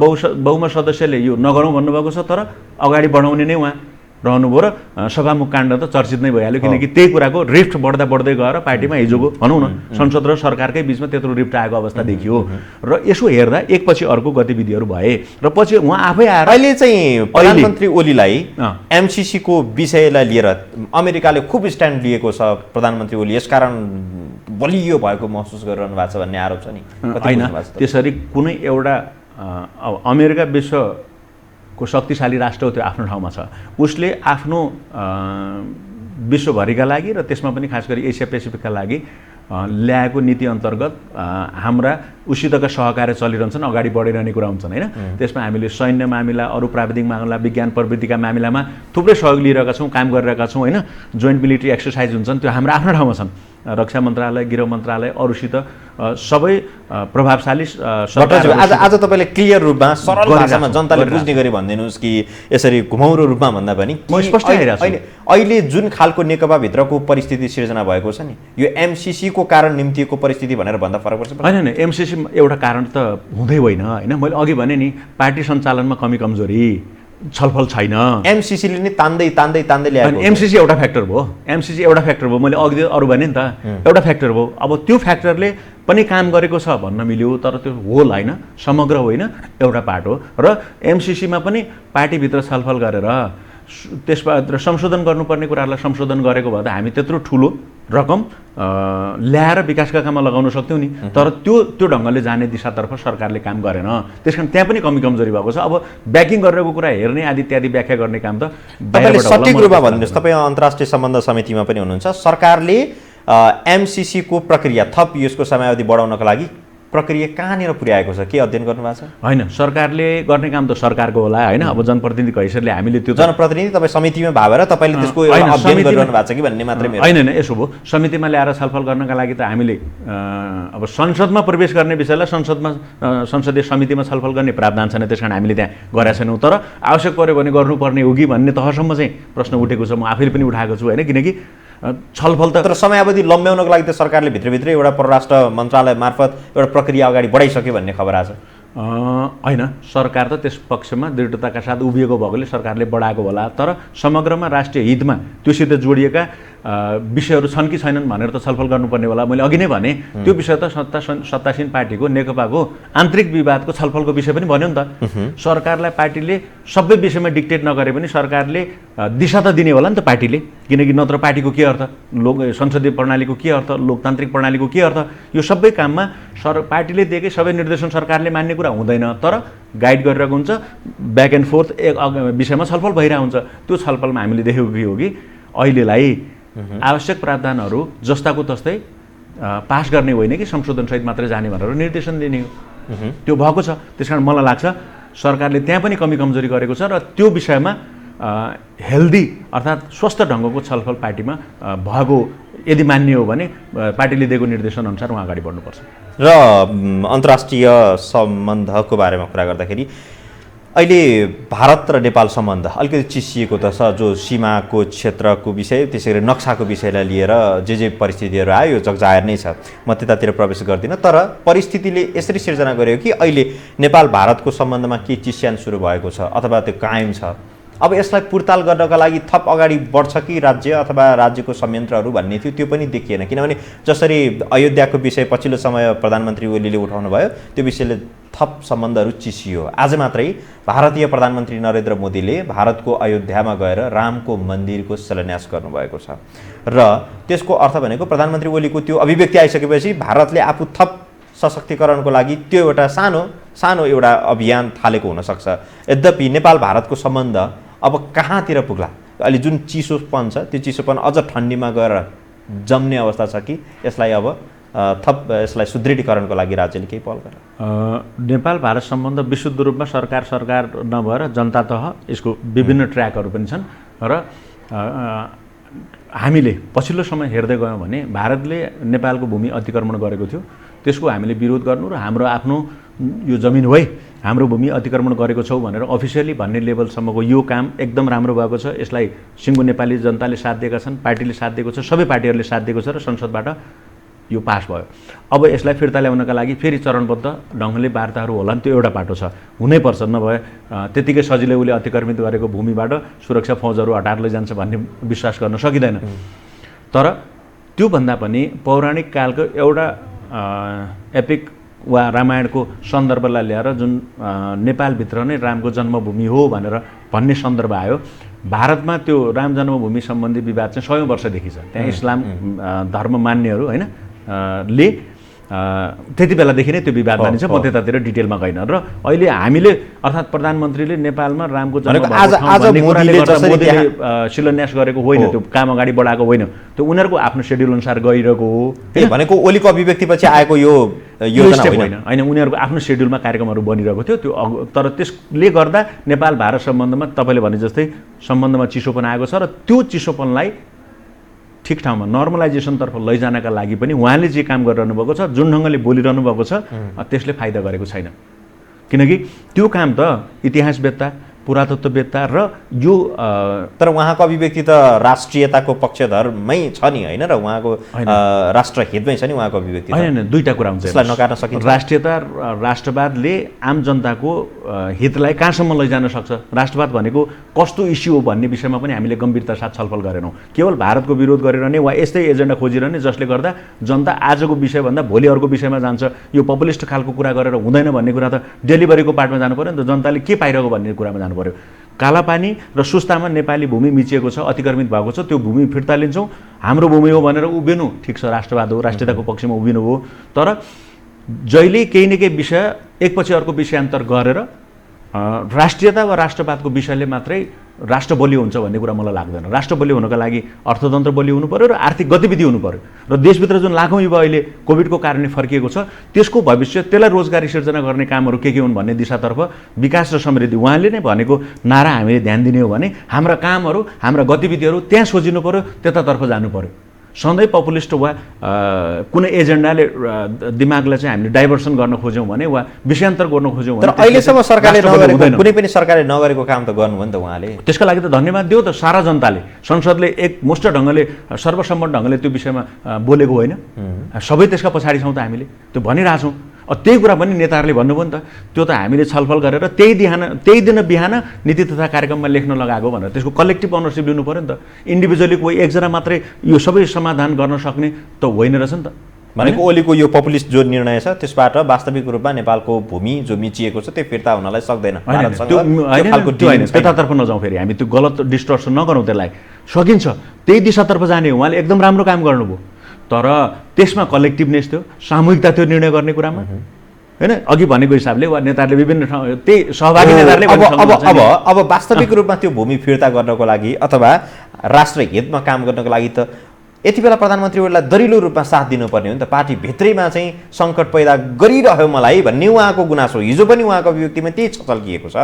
Speaker 2: बहुमत सदस्यले यो नगरौँ भन्नुभएको छ, तर अगाडि बढाउने नै उहाँ रहनुभयो र सभामुख काण्ड त चर्चित नै भइहाल्यो। किनकि त्यही कुराको रिफ्ट बढ्दा बढ्दै गएर पार्टीमा हिजोको भनौँ न संसद र सरकारकै बिचमा त्यत्रो रिफ्ट आएको अवस्था देखियो। र यसो हेर्दा एकपछि अर्को गतिविधिहरू भए र पछि उहाँ आफै आएर
Speaker 1: अहिले चाहिँ प्रधानमन्त्री ओलीलाई एमसिसीको विषयलाई लिएर अमेरिकाले खुब स्ट्यान्ड लिएको छ। प्रधानमन्त्री ओली यसकारण बलियो भएको महसुस गरिरहनु भएको छ भन्ने आरोप छ नि।
Speaker 2: होइन, त्यसरी कुनै एउटा अमेरिका विश्व को शक्तिशाली राष्ट्र हो, त्यो आफ्नो ठाउँमा छ। उसले आफ्नो विश्वभरिका लागि र त्यसमा पनि खास गरी एसिया पेसिफिकका लागि ल्याएको नीति अन्तर्गत हाम्रा उसितका सहकार्य चलिरहन्छन्, अगाडि बढिरहने कुरा हुन्छन् होइन। त्यसमा हामीले सैन्य मामिला, अरू प्राविधिक मामिला, विज्ञान प्रविधिका मामिलामा थुप्रै सहयोग लिइरहेका छौँ, काम गरिरहेका छौँ होइन। जोइन्ट मिलिट्री एक्सर्साइज हुन्छन्, त्यो हाम्रो आफ्नो ठाउँमा छन्। रक्षा मन्त्रालय, गृह मन्त्रालय, अरूसित सबै प्रभावशाली
Speaker 1: आज तपाईँले क्लियर रूपमा सरल भाषामा जनताले बुझ्ने गरी भनिदिनुहोस् कि यसरी घुमाउरो रूपमा भन्दा पनि अहिले जुन खालको नेकपाभित्रको परिस्थिति सिर्जना भएको छ नि, यो एमसिसीको कारण निम्तिएको परिस्थिति भनेर भन्दा फरक पर्छ?
Speaker 2: होइन, एमसिसी एउटा कारण त हुँदै होइन होइन। मैले अघि भने नि पार्टी सञ्चालनमा कमी कमजोरी, छलफल छैन।
Speaker 1: एमसिसीले नि तान्दै ल्याएको।
Speaker 2: एमसिसी एउटा फ्याक्टर भयो। एमसिसी एउटा फ्याक्टर भयो। मैले अघि अरू भने नि त एउटा फ्याक्टर भयो। अब त्यो फ्याक्टरले पनि काम गरेको छ भन्न मिल्यो, तर त्यो होल होइन, समग्र होइन, एउटा पार्ट हो। र एमसिसीमा पनि पार्टीभित्र छलफल गरेर त्यसबाट संशोधन गर्नुपर्ने कुराहरूलाई संशोधन गरेको भए त हामी त्यत्रो ठुलो रकम ल्याएर विकासका काममा लगाउन सक्थ्यौँ नि। तर त्यो ढङ्गले जाने दिशातर्फ सरकारले काम गरेन। त्यसकारण त्यहाँ पनि कमी कमजोरी भएको छ। अब ब्याकिङ गरेको कुरा हेर्ने आदि इत्यादि व्याख्या गर्ने काम त
Speaker 1: तपाईँले सठिक रूपमा भनिदिनुहोस्। तपाईँ अन्तर्राष्ट्रिय सम्बन्ध समितिमा पनि हुनुहुन्छ। सरकारले एमसिसीको प्रक्रिया थप यसको समयावधि बढाउनका लागि प्रक्रिया कहाँनिर पुर्याएको छ? के अध्ययन गर्नु भएको छ?
Speaker 2: होइन, सरकारले गर्ने काम त सरकारको होला होइन। अब जनप्रतिनिधिको हैसियतले हामीले त्यो
Speaker 1: जनप्रतिनिधि तपाईँ समितिमा भावेर तपाईँले त्यसको अध्ययन गरिरहनु भएको छ कि भन्ने मात्रै मेरो
Speaker 2: होइन। यसो भयो, समितिमा ल्याएर छलफल गर्नका लागि त हामीले अब संसदमा प्रवेश गर्ने विषयलाई संसदीय समितिमा छलफल गर्ने प्रावधान छैन। त्यस कारण हामीले त्यहाँ गरेका छैनौँ। तर आवश्यक पऱ्यो भने गर्नुपर्ने हो कि भन्ने तहसम्म चाहिँ प्रश्न उठेको छ। म आफैले पनि उठाएको छु होइन। किनकि छलफल त
Speaker 1: तर समयावधि लम्ब्याउनको लागि त सरकारले भित्रभित्रै एउटा परराष्ट्र मन्त्रालय मार्फत एउटा प्रक्रिया अगाडि बढाइसक्यो भन्ने खबर आएको छ।
Speaker 2: होइन, सरकार त त्यस पक्षमा दृढताका साथ उभिएको भएकोले सरकारले बढाएको होला। तर समग्रमा राष्ट्रिय हितमा त्योसित जोडिएका विषयहरू छन् कि छैनन् भनेर त छलफल गर्नुपर्ने होला। मैले अघि नै भने त्यो विषय त सत्तासीन पार्टीको नेकपाको आन्तरिक विवादको छलफलको विषय पनि भन्यो नि त। सरकारलाई पार्टीले सबै विषयमा डिक्टेट नगरे पनि सरकारले दिशा त दिने होला नि त पार्टीले। किनकि नत्र पार्टीको के अर्थ, संसदीय प्रणालीको के अर्थ, लोकतान्त्रिक प्रणालीको के अर्थ? यो सबै काममा पार्टीले दिएकै सबै निर्देशन सरकारले मान्ने कुरा हुँदैन। तर गाइड गरिरहेको हुन्छ, ब्याक एन्ड फोर्थ एक विषयमा छलफल भइरहेको हुन्छ। त्यो छलफलमा हामीले देखेको के हो कि अहिलेलाई आवश्यक प्रावधानहरू जस्ताको तस्तै पास गर्ने होइन कि संशोधनसहित मात्रै जाने भनेर निर्देशन दिने हो। त्यो भएको छ। त्यस कारण मलाई लाग्छ सरकारले त्यहाँ पनि कमी कमजोरी गरेको छ। र त्यो विषयमा हेल्दी अर्थात् स्वस्थ ढङ्गको छलफल पार्टीमा भएको यदि मान्ने हो भने पार्टीले दिएको निर्देशन अनुसार उहाँ अगाडि बढ्नुपर्छ।
Speaker 1: र अन्तर्राष्ट्रिय सम्बन्धको बारेमा कुरा गर्दाखेरि अहिले भारत र नेपाल सम्बन्ध अलिकति चिसिएको त छ। जो सीमाको क्षेत्रको विषय, त्यसै गरी नक्साको विषयलाई लिएर जे परिस्थितिहरू आयो यो जगजाहेर नै छ। म त्यतातिर प्रवेश गर्दिनँ। तर परिस्थितिले यसरी सिर्जना गर्यो कि अहिले नेपाल भारतको सम्बन्धमा के चिस्यान सुरु भएको छ अथवा त्यो कायम छ। अब यसलाई पुर्ताल गर्नका लागि थप अगाडि बढ्छ कि राज्य अथवा राज्यको संयन्त्रहरू भन्ने थियो, त्यो पनि देखिएन। किनभने जसरी अयोध्याको विषय पछिल्लो समय प्रधानमन्त्री ओलीले उठाउनु भयो, त्यो विषयले थप सम्बन्धहरू चिसियो। आज मात्रै भारतीय प्रधानमन्त्री नरेन्द्र मोदीले भारतको अयोध्यामा गएर रामको मन्दिरको शिलान्यास गर्नुभएको छ। र त्यसको अर्थ भनेको प्रधानमन्त्री ओलीको त्यो अभिव्यक्ति आइसकेपछि भारतले आफू थप सशक्तिकरणको लागि त्यो एउटा सानो सानो एउटा अभियान थालेको हुनसक्छ। यद्यपि नेपाल भारतको सम्बन्ध अब कहाँतिर पुग्ला? अहिले जुन चिसोपन छ त्यो चिसोपन अझ ठन्डीमा गएर जम्ने अवस्था छ कि यसलाई अब थप यसलाई सुदृढीकरणको लागि राज्यले केही पहल गर्छ?
Speaker 2: नेपाल भारत सम्बन्ध विशुद्ध रूपमा सरकार नभएर जनता तह यसको विभिन्न ट्र्याकहरू पनि छन् र हामीले पछिल्लो समय हेर्दै गयौँ भने भारतले नेपालको भूमि अतिक्रमण गरेको थियो, त्यसको हामीले विरोध गर्नु र हाम्रो आफ्नो यो जमिन हो है, हाम्रो भूमि अतिक्रमण गरेको छौँ भनेर अफिसियली भन्ने लेभलसम्मको यो काम एकदम राम्रो भएको छ। यसलाई सिङ्गो नेपाली जनताले साथ दिएका छन्, पार्टीले साथ दिएको छ, सबै पार्टीहरूले साथ दिएको छ र संसदबाट यो पास भयो। अब यसलाई फिर्ता ल्याउनका लागि फेरि चरणबद्ध ढङ्गले वार्ताहरू होला नि, त्यो एउटा बाटो छ, हुनैपर्छ। नभए त्यतिकै सजिलै उसले अतिक्रमित गरेको भूमिबाट सुरक्षा फौजहरू हटाएर लैजान्छ भन्ने विश्वास गर्न सकिँदैन। तर त्योभन्दा पनि पौराणिक कालको एउटा एपिक वा रामायणको सन्दर्भलाई ल्याएर जुन नेपालभित्र नै रामको जन्मभूमि हो भनेर भन्ने सन्दर्भ आयो। भारतमा त्यो राम जन्मभूमि सम्बन्धी विवाद चाहिँ 100 वर्षदेखि छ। त्यहाँ इस्लाम धर्म मान्नेहरू होइन ले त्यति बेलादेखि नै त्यो विवाद मानिन्छ। म त्यतातिर डिटेलमा गइन र अहिले हामीले अर्थात् प्रधानमन्त्रीले नेपालमा रामको जन्मभूमि शिलान्यास गरेको होइन, त्यो काम अगाडि बढाएको होइन, त्यो उनीहरूको आफ्नो सेड्युल अनुसार गइरहेको हो।
Speaker 1: भनेको ओलीको अभिव्यक्तिपछि आएको यो योजना
Speaker 2: होइन, उनीहरूको आफ्नो सेड्युलमा कार्यक्रमहरू बनिरहेको थियो त्यो। तर त्यसले गर्दा नेपाल भारत सम्बन्धमा तपाईँले भने जस्तै सम्बन्धमा चिसोपन आएको छ र त्यो चिसोपनलाई ठिक ठाउँमा नर्मलाइजेसनतर्फ लैजानका लागि पनि उहाँले जे काम गरिरहनु भएको छ, जुन ढङ्गले बोलिरहनु भएको छ, त्यसले फाइदा गरेको छैन। किनकि त्यो काम त इतिहासवेत्ता, पुरातत्ववेत्ता र यो
Speaker 1: तर उहाँको अभिव्यक्ति त राष्ट्रियताको पक्षधरमै छ नि होइन, र उहाँको राष्ट्रहितमै छ नि उहाँको अभिव्यक्ति।
Speaker 2: होइन, दुईवटा कुरा हुन्छ,
Speaker 1: यसलाई नकार्न सकिन्छ।
Speaker 2: राष्ट्रियता राष्ट्रवादले आम जनताको हितलाई कहाँसम्म लैजान सक्छ, राष्ट्रवाद भनेको कस्तो इस्यु हो भन्ने विषयमा पनि हामीले गम्भीरता साथ छलफल गरेनौँ। केवल भारतको विरोध गरिरहने वा यस्तै एजेन्डा खोजिरहने जसले गर्दा जनता आजको विषयभन्दा भोलि अर्को विषयमा जान्छ, यो पपुलिस्ट खालको कुरा गरेर हुँदैन भन्ने कुरा त डेलिभरीको पार्टमा जानु पऱ्यो नि त, जनताले के पाइरहेको भन्ने कुरामा जानु पऱ्यो। कालापानी र सुस्तामा नेपाली भूमि मिचिएको छ, अतिक्रमित भएको छ, त्यो भूमि फिर्ता लिन्छौँ, हाम्रो भूमि हो भनेर उभिनु ठिक छ, राष्ट्रवाद हो, राष्ट्रियताको पक्षमा उभिनु हो। तर जहिले केही न केही विषय एकपछि अर्को विषयान्तर गरेर राष्ट्रियता वा राष्ट्रवादको विषयले मात्रै राष्ट्र बलियो हुन्छ भन्ने कुरा मलाई लाग्दैन। राष्ट्र बलियो हुनका लागि अर्थतन्त्र बलियो हुनु पर्यो र आर्थिक गतिविधि हुनु पर्यो। र देशभित्र जुन लाखौँ युवा अहिले कोभिडको कारणले फर्किएको छ, त्यसको भविष्य, त्यसलाई रोजगारी सिर्जना गर्ने कामहरू के हुन् भन्ने दिशातर्फ विकास र समृद्धि उहाँले नै भनेको नारा हामीले ध्यान दिने हो भने हाम्रा कामहरू, हाम्रा गतिविधिहरू त्यहाँ सोचिनु पर्यो, त्यतातर्फ जानु पर्यो। सधैँ पपुलिस्ट वा कुनै एजेन्डाले दिमागलाई चाहिँ हामीले डाइभर्सन गर्न खोज्यौँ भने वा विषयान्तर गर्न खोज्यौँ भने,
Speaker 1: तर अहिलेसम्म सरकारले नगरेको, कुनै पनि सरकारले नगरेको काम त गर्नु हो नि त उहाँले।
Speaker 2: त्यसका लागि त धन्यवाद दियो त सारा जनताले। संसदले एकमुष्ट ढङ्गले, सर्वसम्मत ढङ्गले त्यो विषयमा बोलेको होइन, सबै त्यसका पछाडि छौँ त हामीले, त्यो भनिरहेछौँ। त्यही कुरा पनि नेताहरूले भन्नुभयो नि त, त्यो त हामीले छलफल गरेर त्यही दिन बिहान नीति तथा कार्यक्रममा लेख्न लगाएको भनेर त्यसको कलेक्टिभ अनरसिप लिनु पऱ्यो नि त। इन्डिभिजुअली कोही एकजना मात्रै यो सबै समाधान गर्न सक्ने त होइन रहेछ नि त।
Speaker 1: भनेको ओलीको यो पपुलिस्ट जो निर्णय छ त्यसबाट वास्तविक रूपमा नेपालको भूमि जो मिचिएको छ त्यो फिर्ता हुनलाई सक्दैन।
Speaker 2: त्यतातर्फ नजाउँ, फेरि हामी त्यो गलत डिस्टर्सन नगरौँ, त्यसलाई सकिन्छ त्यही दिशातर्फ जाने। उहाँले एकदम राम्रो काम गर्नुभयो, तर त्यसमा कलेक्टिभनेस थियो, सामूहिकता थियो निर्णय गर्ने कुरामा होइन। अघि भनेको हिसाबले वा नेताहरूले विभिन्न ठाउँ त्यही सहभागी नेताहरूले
Speaker 1: अब वास्तविक रूपमा त्यो भूमि फिर्ता गर्नको लागि अथवा राष्ट्रहितमा काम गर्नको लागि त यति बेला प्रधानमन्त्रीहरूलाई दरिलो रूपमा साथ दिनुपर्ने हो नि त। पार्टी भित्रैमा चाहिँ सङ्कट पैदा गरिरह्यो मलाई भन्ने उहाँको गुनासो, हिजो पनि उहाँको अभिव्यक्तिमा त्यही छलकिएको छ।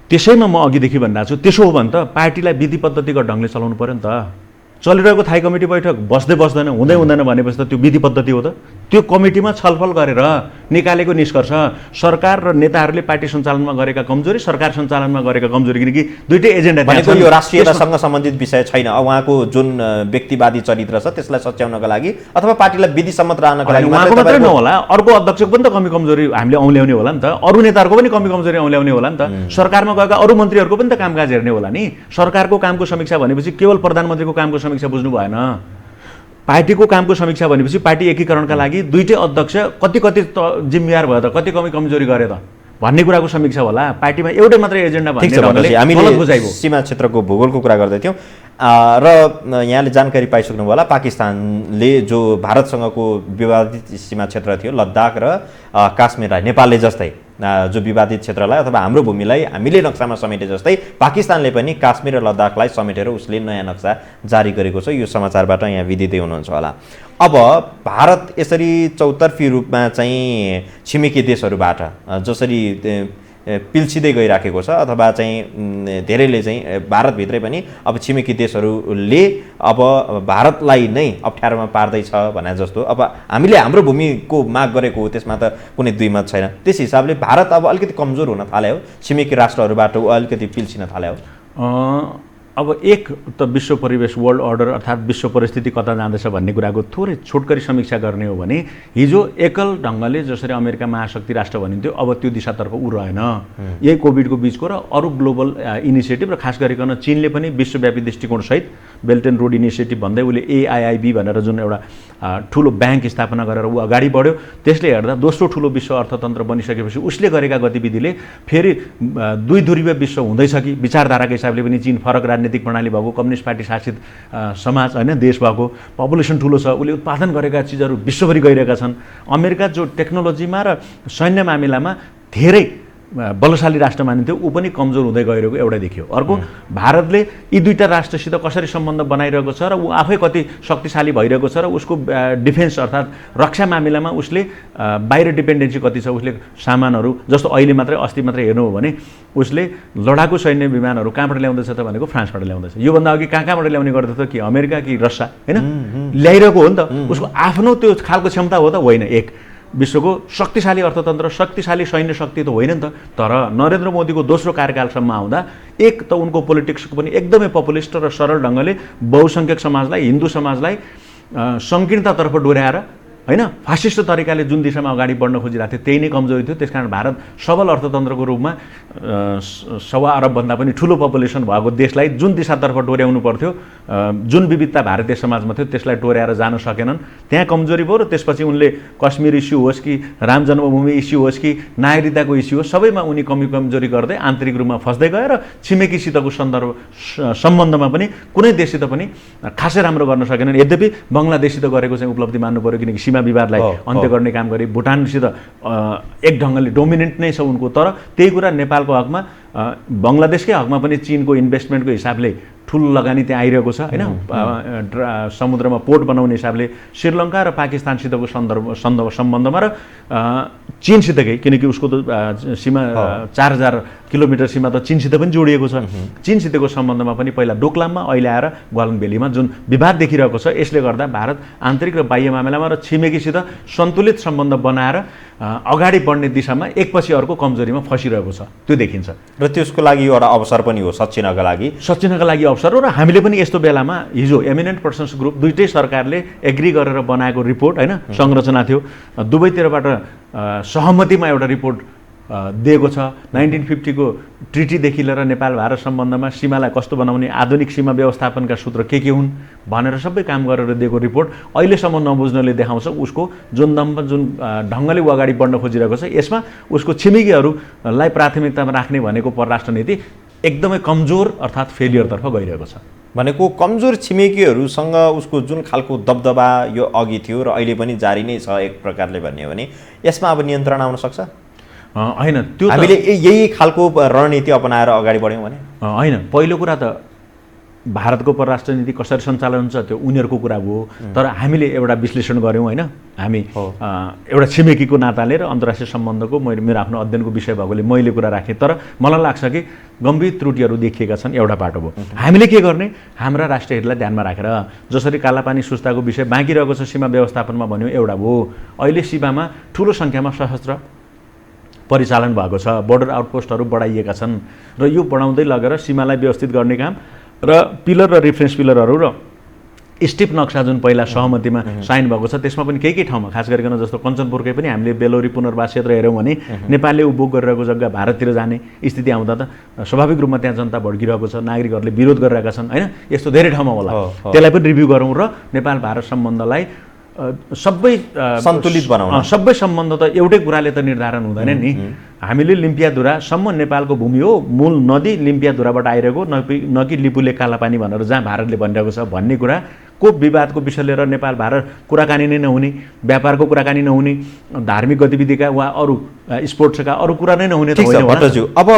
Speaker 2: त्यसैमा म अघिदेखि भनिरहेको छु, त्यसो हो भने त पार्टीलाई विधि पद्धतिको ढङ्गले चलाउनु पऱ्यो नि त। चलिरहेको थाई कमिटी बैठक बस्दै बस्दैन, हुँदै हुँदैन भनेपछि त त्यो विधि पद्धति हो त। त्यो कमिटीमा छलफल गरेर निकालेको निष्कर्ष सरकार र नेताहरूले पार्टी सञ्चालनमा गरेका कमजोरी, सरकार सञ्चालनमा गरेका कमजोरी, किनकि दुईटै एजेन्डा
Speaker 1: भनेको यो राष्ट्रियतासँग सम्बन्धित विषय छैन। उहाँको जुन व्यक्तिवादी चरित्र छ त्यसलाई सच्याउनका लागि अथवा पार्टीलाई विधिसम्मत रहनका लागि
Speaker 2: मात्रै नहोला, अर्को अध्यक्षको पनि त कमी कमजोरी हामीले औल्याउने होला नि त, अरू नेताहरूको पनि कमी कमजोरी औल्याउने होला नि त, सरकारमा गएका अरू मन्त्रीहरूको पनि त कामकाज हेर्ने होला नि। सरकारको कामको समीक्षा भनेपछि केवल प्रधानमन्त्रीको कामको समीक्षा बुझ्नु भएन। पार्टीको कामको समीक्षा भनेपछि पार्टी एकीकरणका लागि दुईटै अध्यक्ष कति जिम्मेवार भयो त, कति कमी कमजोरी गरे त भन्ने कुराको समीक्षा होला। पार्टीमा एउटै मात्रै एजेन्डा
Speaker 1: ठिक छ
Speaker 2: भन्ने
Speaker 1: भनेपछि हामीले
Speaker 2: गलत बुझाइ भयो।
Speaker 1: सीमा क्षेत्रको भूगोलको कुरा गर्दै थियौँ र यहाँले जानकारी पाइसक्नु होला पाकिस्तानले जो भारतसँगको विवादित सीमा क्षेत्र थियो लद्दाख र काश्मीरलाई नेपालले जस्तै जो विवादित क्षेत्रलाई अथवा हाम्रो भूमिलाई हामीले नक्सामा समेटे जस्तै पाकिस्तानले पनि काश्मीर र लद्दाखलाई समेटेर उसले नयाँ नक्सा जारी गरेको छ। यो समाचारबाट यहाँ विदितै हुनुहुन्छ होला। अब भारत यसरी चौतर्फी रूपमा चाहिँ छिमेकी देशहरूबाट जसरी पिल्सिँदै गइराखेको छ अथवा चाहिँ धेरैले चाहिँ भारतभित्रै पनि अब छिमेकी देशहरूले अब भारतलाई नै अप्ठ्यारोमा पार्दैछ भने जस्तो अब हामीले हाम्रो भूमिको माग गरेको हो, त्यसमा त कुनै दुई मत छैन। त्यस हिसाबले भारत अब अलिकति कमजोर हुन थाल्यो, छिमेकी राष्ट्रहरूबाट अलिकति पिल्सिन थाल्यो।
Speaker 2: अब एक त विश्व परिवेश वर्ल्ड अर्डर अर्थात् विश्व परिस्थिति कता जाँदैछ भन्ने कुराको थोरै छोटकरी समीक्षा गर्ने हो भने हिजो एकल ढङ्गले जसरी अमेरिका महाशक्ति राष्ट्र भनिन्थ्यो अब त्यो दिशातर्फ ऊ रहेन। यही कोभिडको बिचको र अरू ग्लोबल इनिसिएटिभ र खास गरिकन चीनले पनि विश्वव्यापी दृष्टिकोणसहित बेल्ट एन्ड रोड इनिसिएटिभ भन्दै उसले AIIB भनेर जुन एउटा ठुलो ब्याङ्क स्थापना गरेर ऊ अगाडि बढ्यो। त्यसले हेर्दा दोस्रो ठुलो विश्व अर्थतन्त्र बनिसकेपछि उसले गरेका गतिविधिले फेरि दुई ध्रुवीय विश्व हुँदैछ कि विचारधाराको हिसाबले पनि चीन फरक राजनीतिक प्रणाली भएको कम्युनिस्ट पार्टी शासित समाज होइन देश भएको पपुलेसन ठुलो छ, उसले उत्पादन गरेका चिजहरू विश्वभरि गइरहेका छन्। अमेरिका जो टेक्नोलोजीमा र सैन्य मामिलामा धेरै बलशाली राष्ट्र मानिन्थ्यो ऊ पनि कमजोर हुँदै गइरहेको एउटा देखियो। अर्को भारतले यी दुईटा राष्ट्रसित कसरी सम्बन्ध बनाइरहेको छ र ऊ आफै कति शक्तिशाली भइरहेको छ र उसको डिफेन्स अर्थात् रक्षा मामिलामा उसले बाहिर डिपेन्डेन्सी कति छ। उसले सामानहरू जस्तो अहिले मात्रै अस्ति मात्रै हेर्नु हो भने उसले लडाकु सैन्य विमानहरू कहाँबाट ल्याउँदैछ त भनेको फ्रान्सबाट ल्याउँदैछ। योभन्दा अघि कहाँबाट ल्याउने गर्दछ कि अमेरिका कि रसिया होइन ल्याइरहेको हो नि त। उसको आफ्नो त्यो खालको क्षमता हो त होइन। एक विश्वको शक्तिशाली अर्थतन्त्र शक्तिशाली सैन्य शक्ति त होइन नि त। तर नरेन्द्र मोदीको दोस्रो कार्यकालसम्म आउँदा एक त उनको पोलिटिक्सको पनि एकदमै पपुलिस्ट र सरल ढङ्गले बहुसङ्ख्यक समाजलाई हिन्दू समाजलाई सङ्कीर्णतातर्फ डोर्याएर होइन फासिस्ट तरिकाले जुन दिशामा अगाडि बढ्न खोजिरहेको थियो त्यही नै कमजोरी थियो। त्यसकारण भारत सबल अर्थतन्त्रको रूपमा 1.25 अरबभन्दा पनि ठुलो पपुलेसन भएको देशलाई जुन दिशातर्फ डोर्याउनु पर्थ्यो जुन विविधता भारतीय समाजमा थियो त्यसलाई डोर्याएर जान सकेनन्। त्यहाँ कमजोरी भयो र त्यसपछि उनले कश्मीर इस्यु होस् कि राम जन्मभूमि इस्यु होस् कि नागरिकताको इस्यु होस् सबैमा उनी कमजोरी गर्दै आन्तरिक रूपमा फस्दै गए र छिमेकीसितको सम्बन्धमा पनि कुनै देशसित पनि खासै राम्रो गर्न सकेनन्। यद्यपि बङ्गलादेशसित गरेको चाहिँ उपलब्धि मान्नु पऱ्यो किनकि सीमा विवादलाई अन्त्य गर्ने काम गरे। भुटानसित एक ढङ्गले डोमिनेन्ट नै छ उनको। तर त्यही कुरा नेपालको हकमा बङ्गलादेशकै हकमा पनि चीनको इन्भेस्टमेन्टको हिसाबले ठुलो लगानी त्यहाँ आइरहेको छ होइन। समुद्रमा पोर्ट बनाउने हिसाबले श्रीलङ्का र पाकिस्तानसितको सम्बन्धमा र चीनसितकै किनकि उसको त सीमा 4000 किलोमिटर सीमा त चीनसित पनि जोडिएको छ। चीनसितको सम्बन्धमा पनि पहिला डोकलाममा अहिले आएर ग्वालन भेलीमा जुन विवाद देखिरहेको छ यसले गर्दा भारत आन्तरिक र बाह्य मामिलामा र छिमेकीसित सन्तुलित सम्बन्ध बनाएर अगाडि बढ्ने दिशामा एकपछि अर्को कमजोरीमा फसिरहेको छ त्यो देखिन्छ।
Speaker 1: र त्यसको लागि एउटा अवसर पनि हो सच्चिनका लागि
Speaker 2: अवसर हो। र हामीले पनि यस्तो बेलामा हिजो एमिनेन्ट पर्सन्स ग्रुप दुईटै सरकारले एग्री गरेर बनाएको रिपोर्ट होइन संरचना थियो दुवैतिरबाट सहमतिमा एउटा रिपोर्ट दिएको छ। 1950 को ट्रिटीदेखि लिएर नेपाल भारत सम्बन्धमा सीमालाई कस्तो बनाउने आधुनिक सीमा व्यवस्थापनका सूत्र के हुन् भनेर सबै काम गरेर दिएको रिपोर्ट अहिलेसम्म नबुझ्नले देखाउँछ उसको जुन ढङ्गले ऊ अगाडि बढ्न खोजिरहेको छ। यसमा उसको छिमेकीहरूलाई प्राथमिकतामा राख्ने भनेको परराष्ट्र नीति एकदमै कमजोर अर्थात् फेलियरतर्फ गइरहेको छ।
Speaker 1: भनेको कमजोर छिमेकीहरूसँग उसको जुन खालको दबदबा यो अघि थियो र अहिले पनि जारी नै छ एक प्रकारले भन्ने हो भने यसमा अब नियन्त्रण आउन सक्छ
Speaker 2: होइन। त्यो
Speaker 1: हामीले यही खालको रणनीति अपनाएर अगाडि बढ्यौँ भने
Speaker 2: होइन। पहिलो कुरा त भारतको परराष्ट्र नीति कसरी सञ्चालन हुन्छ त्यो उनीहरूको कुरा हो। तर हामीले एउटा विश्लेषण गऱ्यौँ होइन। हामी एउटा छिमेकीको नाताले र अन्तर्राष्ट्रिय सम्बन्धको मेरो आफ्नो अध्ययनको विषय भएकोले मैले कुरा राखेँ। तर मलाई लाग्छ कि गम्भीर त्रुटिहरू देखिएका छन् एउटा पाटो भयो। हामीले के गर्ने हाम्रा राष्ट्रिय हितलाई ध्यानमा राखेर जसरी कालापानी सुस्ताको विषय बाँकी रहेको छ सीमा व्यवस्थापनमा भन्यो एउटा भयो। अहिले सीमामा ठुलो सङ्ख्यामा सशस्त्र परिचालन भएको छ बोर्डर आउटपोस्टहरू बढाइएका छन् र यो बढाउँदै लगेर सीमालाई व्यवस्थित गर्ने काम र पिलर र रिफरेन्स पिलरहरू र स्टिप नक्सा जुन पहिला सहमतिमा साइन भएको छ त्यसमा पनि केही ठाउँमा खास गरिकन जस्तो कञ्चनपुरकै पनि हामीले बेलोरी पुनर्वास क्षेत्र हेऱ्यौँ भने नेपालले उपभोग गरिरहेको जग्गा भारततिर जाने स्थिति आउँदा त स्वाभाविक रूपमा त्यहाँ जनता भड्किरहेको छ नागरिकहरूले विरोध गरिरहेका छन् होइन। यस्तो धेरै ठाउँमा होला त्यसलाई पनि रिभ्यू गरौँ र नेपाल भारत सम्बन्धलाई सबै
Speaker 1: सन्तुलित बनाउन
Speaker 2: सबै सम्बन्ध त एउटै कुराले त निर्धारण हुँदैन नि। हामीले लिम्पियाधुरासम्म नेपालको भूमि हो, मूल नदी लिम्पियाधुराबाट आइरहेको, न कि लिपुले कालापानी भनेर जहाँ भारतले भनिरहेको छ भन्ने कुराको विवादको विषय लिएर नेपाल भारत कुराकानी नै नहुने, व्यापारको कुराकानी नहुने, धार्मिक गतिविधिका वा अरू स्पोर्ट्सका अरू कुरा नै नहुने त होइन।
Speaker 1: भट्टज्यू, अब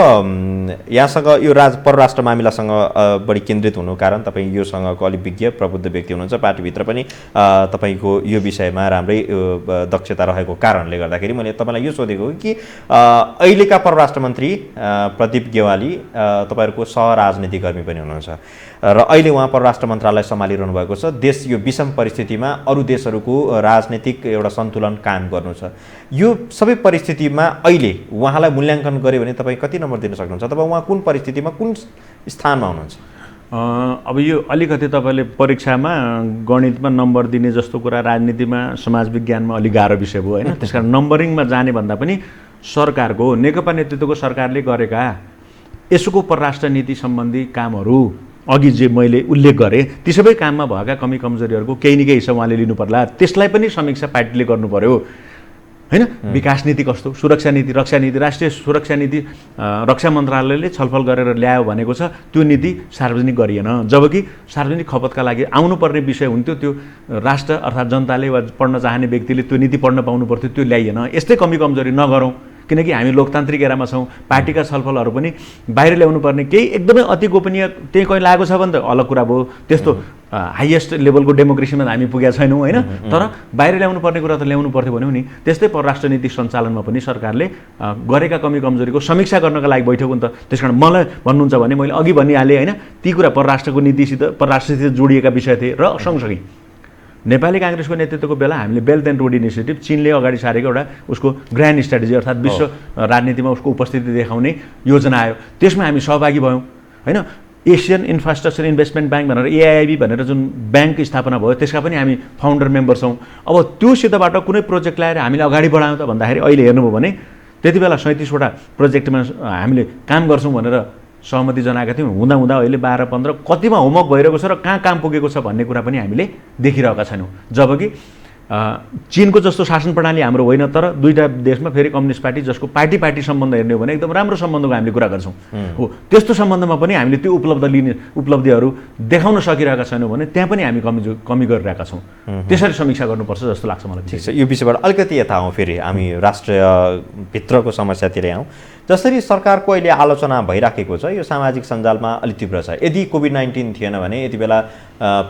Speaker 1: यहाँसँग यो परराष्ट्र मामिलासँग बढी केन्द्रित हुनु कारण तपाईँ योसँगको अलिक विज्ञ प्रबुद्ध व्यक्ति हुनुहुन्छ, पार्टीभित्र पनि तपाईँको यो विषयमा राम्रै दक्षता रहेको कारणले गर्दाखेरि मैले तपाईँलाई यो सोधेको कि अहिलेका परराष्ट्र मन्त्री प्रदीप गेवाली तपाईँहरूको सहराजनीतिक कर्मी पनि हुनुहुन्छ र अहिले उहाँ परराष्ट्र मन्त्रालय सम्हालिरहनु भएको छ। देश यो विषम परिस्थितिमा अरू देशहरूको राजनीतिक एउटा सन्तुलन कायम गर्नु छ। यो सबै परिस्थितिमा अहिले उहाँलाई मूल्याङ्कन गऱ्यो भने तपाईँ कति नम्बर दिन सक्नुहुन्छ अथवा उहाँ कुन परिस्थितिमा कुन स्थानमा हुनुहुन्छ?
Speaker 2: अब यो अलिकति तपाईँले परीक्षामा गणितमा नम्बर दिने जस्तो कुरा राजनीतिमा समाज विज्ञानमा अलिक गाह्रो विषय भयो होइन। त्यस कारण नम्बरिङमा जाने भन्दा पनि सरकारको नेकपा नेतृत्वको सरकारले गरेका यसको परराष्ट्र नीति सम्बन्धी कामहरू अघि जे मैले उल्लेख गरेँ ती सबै काममा भएका कमी कमजोरीहरूको केही न केही हिस्सा उहाँले लिनु पर्ला। त्यसलाई पनि समीक्षा पार्टीले गर्नु पर्यो होइन। विकास नीति कस्तो, सुरक्षा नीति, रक्षा नीति, राष्ट्रिय सुरक्षा नीति रक्षा मन्त्रालयले छलफल गरेर ल्यायो भनेको छ, त्यो नीति सार्वजनिक गरिएन। जबकि सार्वजनिक खपतका लागि आउनुपर्ने विषय हुन्थ्यो, त्यो राष्ट्र अर्थात् जनताले वा पढ्न चाहने व्यक्तिले त्यो नीति पढ्न पाउनु पर्थ्यो, त्यो ल्याइएन। यस्तै कमी कमजोरी नगरौँ, किनकि हामी लोकतान्त्रिक एरामा छौँ। पार्टीका छलफलहरू पनि बाहिर ल्याउनु पर्ने केही एकदमै अति गोपनीय त्यही कहीँ लागेको छ भने त अलग कुरा भयो। त्यस्तो हाइएस्ट लेभलको डेमोक्रेसीमा हामी पुगेका छैनौँ होइन। तर बाहिर ल्याउनु पर्ने कुरा त ल्याउनु पर्थ्यो भन्यौँ नि। त्यस्तै परराष्ट्र नीति सञ्चालनमा पनि सरकारले गरेका कमी कमजोरीको समीक्षा गर्नका लागि बैठक हुन्छ। त्यस कारण मलाई भन्नुहुन्छ भने मैले अघि भनिहालेँ होइन, ती कुरा परराष्ट्रको नीतिसित परराष्ट्रसित जोडिएका विषय थिए। र सँगसँगै नेपाली काङ्ग्रेसको नेतृत्वको बेला हामीले बेल्ट एन्ड रोड इनिसिएटिभ चीनले अगाडि सारेको एउटा उसको ग्रान्ड स्ट्राटेजी अर्थात् विश्व राजनीतिमा उसको उपस्थिति देखाउने योजना आयो। त्यसमा हामी सहभागी भयौँ होइन। एसियन इन्फ्रास्ट्रक्चर इन्भेस्टमेन्ट ब्याङ्क भनेर एआइबी भनेर जुन ब्याङ्क स्थापना भयो त्यसका पनि हामी फाउन्डर मेम्बर छौँ। अब त्योसितबाट कुनै प्रोजेक्ट ल्याएर हामीले अगाडि बढायौँ त भन्दाखेरि अहिले हेर्नुभयो भने त्यति बेला 37वटा प्रोजेक्टमा हामीले काम गर्छौँ भनेर सहमति जनाएका थियौँ। हुँदा हुँदा अहिले 12-15 कतिमा होमवर्क भइरहेको छ र कहाँ काम पुगेको छ भन्ने कुरा पनि हामीले देखिरहेका छैनौँ। जबकि चीनको जस्तो शासन प्रणाली हाम्रो होइन, तर दुईवटा देशमा फेरि कम्युनिस्ट पार्टी जसको पार्टी सम्बन्ध हेर्ने हो भने एकदम राम्रो सम्बन्धको हामीले कुरा गर्छौँ हो। त्यस्तो सम्बन्धमा पनि हामीले त्यो उपलब्धिहरू देखाउन सकिरहेका छैनौँ भने त्यहाँ पनि हामी कमी गरिरहेका छौँ। त्यसरी समीक्षा गर्नुपर्छ जस्तो लाग्छ मलाई।
Speaker 1: ठिक छ, यो विषयबाट अलिकति यता आउँ, फेरि हामी राष्ट्रिय भित्रको समस्यातिर आउँ। जसरी सरकारको अहिले आलोचना भइराखेको छ, यो सामाजिक सञ्जालमा अलिक तीव्र छ। यदि कोभिड-19 थिएन भने यति बेला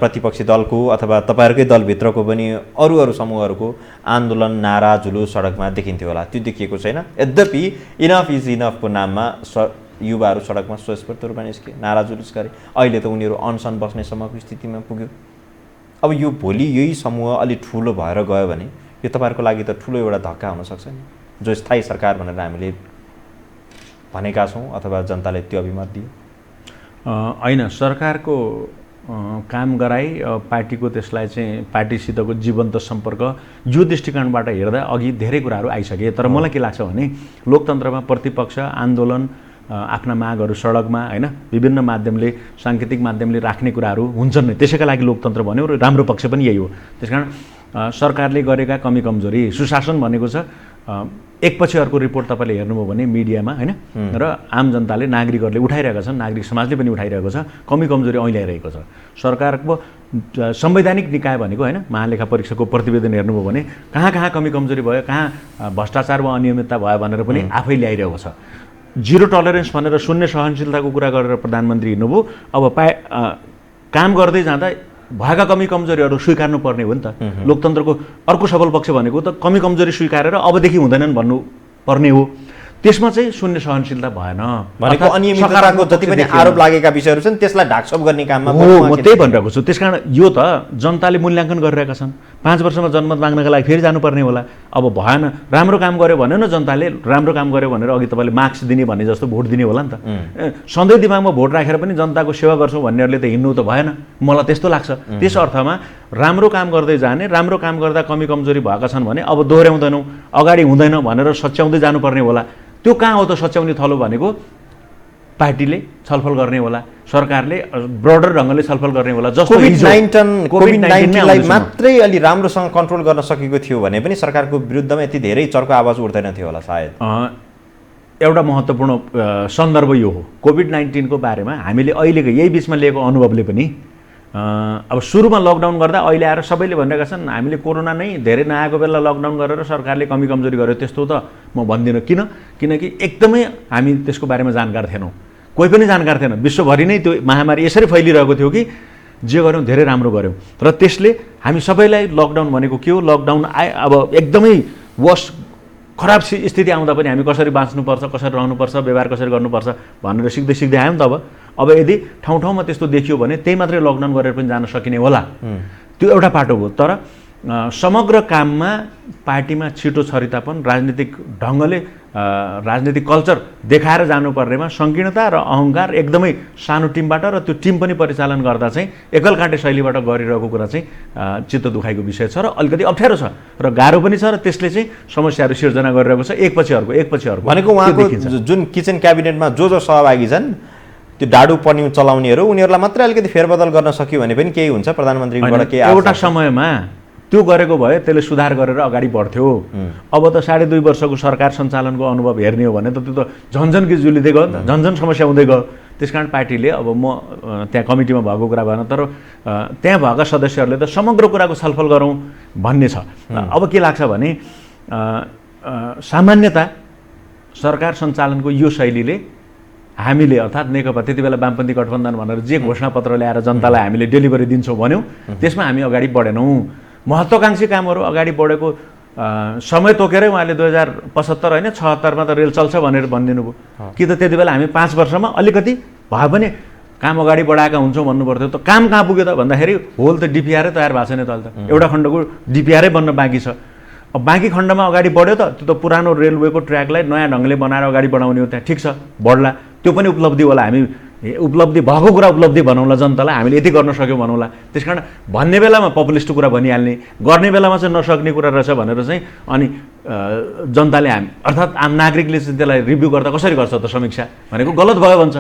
Speaker 1: प्रतिपक्षी दलको अथवा तपाईँहरूकै दलभित्रको पनि अरू समूहहरूको आन्दोलन, नारा, जुलुस सडकमा देखिन्थ्यो होला, त्यो देखिएको छैन। यद्यपि इनफ इज इनफको नाममा युवाहरू सडकमा स्वस्फूर्त रूपमा निस्के, नारा जुलुस गरे। अहिले त उनीहरू अनसन बस्नेसम्मको स्थितिमा पुग्यो। अब यो भोलि यही समूह अलिक ठुलो भएर गयो भने यो तपाईँहरूको लागि त ठुलो एउटा धक्का हुनसक्छ नि, जो स्थायी सरकार भनेर हामीले भनेका छौँ अथवा जनताले त्यो अभिमत दियो।
Speaker 2: होइन, सरकारको काम गराई पार्टीको त्यसलाई चाहिँ पार्टीसितको जीवन्त सम्पर्क यो दृष्टिकोणबाट हेर्दा अघि धेरै कुराहरू आइसके। तर मलाई के लाग्छ भने लोकतन्त्रमा प्रतिपक्ष आन्दोलन, आफ्ना मागहरू सडकमा होइन विभिन्न माध्यमले, साङ्केतिक माध्यमले राख्ने कुराहरू हुन्छन् नै। त्यसैका लागि लोकतन्त्र भन्यो र राम्रो पक्ष पनि यही हो। त्यसकारण सरकारले गरेका कमी कमजोरी, सुशासन भनेको छ एकपछि अर्को रिपोर्ट तपाईँले हेर्नुभयो भने मिडियामा होइन र आम जनताले, नागरिकहरूले उठाइरहेका छन्, नागरिक समाजले पनि उठाइरहेको छ। कमी कमजोरी ऐल्याइरहेको छ। सरकारको संवैधानिक निकाय भनेको होइन महालेखा परीक्षाको प्रतिवेदन हेर्नुभयो भने कहाँ कहाँ कमी कमजोरी भयो, कहाँ भ्रष्टाचार वा अनियमितता भयो भनेर पनि आफै ल्याइरहेको छ। जिरो टलरेन्स भनेर शून्य सहनशीलताको कुरा गरेर प्रधानमन्त्री हिँड्नुभयो। अब काम गर्दै जाँदा भएका कमी कमजोरीहरू स्वीकार्नु पर्ने हो नि त। लोकतन्त्रको अर्को सबल पक्ष भनेको त कमी कमजोरी स्वीकारेर अबदेखि हुँदैनन् भन्नु पर्ने हो। त्यसमा चाहिँ शून्य सहनशीलता भएन
Speaker 1: भनेको अनियमितताको जति पनि आरोप लागेका विषयहरू छन् त्यसलाई ढाकछोप गर्ने काममा
Speaker 2: म त्यही भनिरहेको छु। त्यसकारण यो त जनताले मूल्याङ्कन गरिरहेका छन्। 5 वर्षमा जनमत माग्नका लागि फेरि जानुपर्ने होला। अब भएन, राम्रो काम गर्यो भने न जनताले राम्रो काम गर्यो भनेर अघि तपाईँले मार्क्स दिने भन्ने जस्तो भोट दिने होला नि त। सधैँ दिमागमा भोट राखेर पनि जनताको सेवा गर्छौँ भन्नेहरूले त हिँड्नु त भएन, मलाई त्यस्तो लाग्छ। त्यस अर्थमा राम्रो काम गर्दै जाने, राम्रो काम गर्दा कमी कमजोरी भएका छन् भने अब दोहोऱ्याउँदैनौँ, अगाडि हुँदैन भनेर सच्याउँदै जानुपर्ने होला। त्यो कहाँ हो त सच्याउने थलो भनेको? पार्टीले छलफल गर्ने होला, सरकारले ब्रोडर ढङ्गले छलफल गर्ने होला। जस्तो
Speaker 1: कोभिड-19लाई मात्रै अलि राम्रोसँग कन्ट्रोल गर्न सकेको थियो भने पनि सरकारको विरुद्धमा यति धेरै चर्को आवाज उठ्दैन थियो होला सायद।
Speaker 2: एउटा महत्त्वपूर्ण सन्दर्भ यो हो। कोभिड-19को बारेमा हामीले अहिलेको यही बिचमा लिएको अनुभवले पनि अब सुरुमा लकडाउन गर्दा अहिले आएर सबैले भनिरहेका छन् हामीले कोरोना नै धेरै नआएको बेला लकडाउन गरेर सरकारले कमी कमजोरी गर्यो, त्यस्तो त म भन्दिनँ। किनकि एकदमै हामी त्यसको बारेमा जानकार थिएनौँ, कोही पनि जानकार थिएन। विश्वभरि नै त्यो महामारी यसरी फैलिरहेको थियो कि जे गऱ्यौँ धेरै राम्रो गऱ्यौँ। र त्यसले हामी सबैलाई लकडाउन भनेको के हो, लकडाउन अब एकदमै खराब स्थिति आउँदा पनि हामी कसरी बाँच्नुपर्छ, कसरी रहनुपर्छ, व्यवहार कसरी गर्नुपर्छ भनेर सिक्दै आयौँ। अब यदि ठाउँ ठाउँमा त्यस्तो देखियो भने त्यही मात्रै लकडाउन गरेर पनि जान सकिने होला, त्यो एउटा पाटो हो। तर समग्र काममा पार्टीमा छिटो छरितापन, राजनीतिक ढङ्गले राजनीतिक कल्चर देखाएर जानुपर्नेमा सङ्कीर्णता र अहङ्कार एकदमै सानो टिमबाट र त्यो टिम पनि परिचालन गर्दा चाहिँ एकलकाटे शैलीबाट गरिरहेको कुरा चाहिँ चित्त दुखाइको विषय छ र अलिकति अप्ठ्यारो छ र गाह्रो पनि छ र त्यसले चाहिँ समस्याहरू सिर्जना गरिरहेको छ एकपछि अर्को
Speaker 1: भनेको उहाँको जुन किचन क्याबिनेटमा जो सहभागी छन् त्यो डाडु पन्यु चलाउनेहरू उनीहरूलाई मात्रै अलिकति फेरबदल गर्न सक्यो भने पनि केही हुन्छ, प्रधानमन्त्रीबाट केही
Speaker 2: एउटा समयमा त्यो गरेको भए त्यसले सुधार गरेर अगाडि बढ्थ्यो। अब त 2.5 वर्षको सरकार सञ्चालनको अनुभव हेर्ने हो भने त त्यो त झन्झन कि जुलिँदै गयो नि त, झन्झन समस्या हुँदै गयो। त्यसकारण पार्टीले अब म त्यहाँ कमिटीमा भएको कुरा भएन, तर त्यहाँ भएका सदस्यहरूले त समग्र कुराको छलफल गरौँ भन्ने छ। अब के लाग्छ भने सामान्यतः सरकार सञ्चालनको यो शैलीले हामीले अर्थात् नेकपा त्यति बेला वामपन्थी गठबन्धन भनेर जे घोषणापत्र ल्याएर जनतालाई हामीले डेलिभरी दिन्छौँ भन्यौँ, त्यसमा हामी अगाडि बढेनौँ। महत्त्वाकांक्षी कामहरू अगाडि बढेको समय तोकेरै उहाँले 2075 होइन 76मा त रेल चल्छ भनेर भनिदिनु भयो कि त त्यति बेला हामी 5 वर्षमा अलिकति भए पनि काम अगाडि बढाएका हुन्छौँ भन्नु पर्थ्यो। त काम कहाँ पुग्यो त भन्दाखेरि होल त डिपिआरै तयार भएको छैन त अहिले त, एउटा खण्डको डिपिआरै बन्न बाँकी छ। अब बाँकी खण्डमा अगाडि बढ्यो त त्यो त पुरानो रेलवेको ट्र्याकलाई नयाँ ढङ्गले बनाएर अगाडि बढाउने हो, त्यहाँ ठिक छ बढ्ला, त्यो पनि उपलब्धि होला। हामी उपलब्धि भएको कुरा उपलब्धि भनौँला, जनतालाई हामीले यति गर्न सक्यौँ भनौँला। त्यसकारण भन्ने बेलामा पपुलिस्ट कुरा भनिहाल्ने, गर्ने बेलामा चाहिँ नसक्ने कुरा रहेछ भनेर चाहिँ अनि जनताले हामी अर्थात् आम नागरिकले चाहिँ त्यसलाई रिभ्यू गर्दा कसरी गर्छ त समीक्षा भनेको गलत भयो भन्छ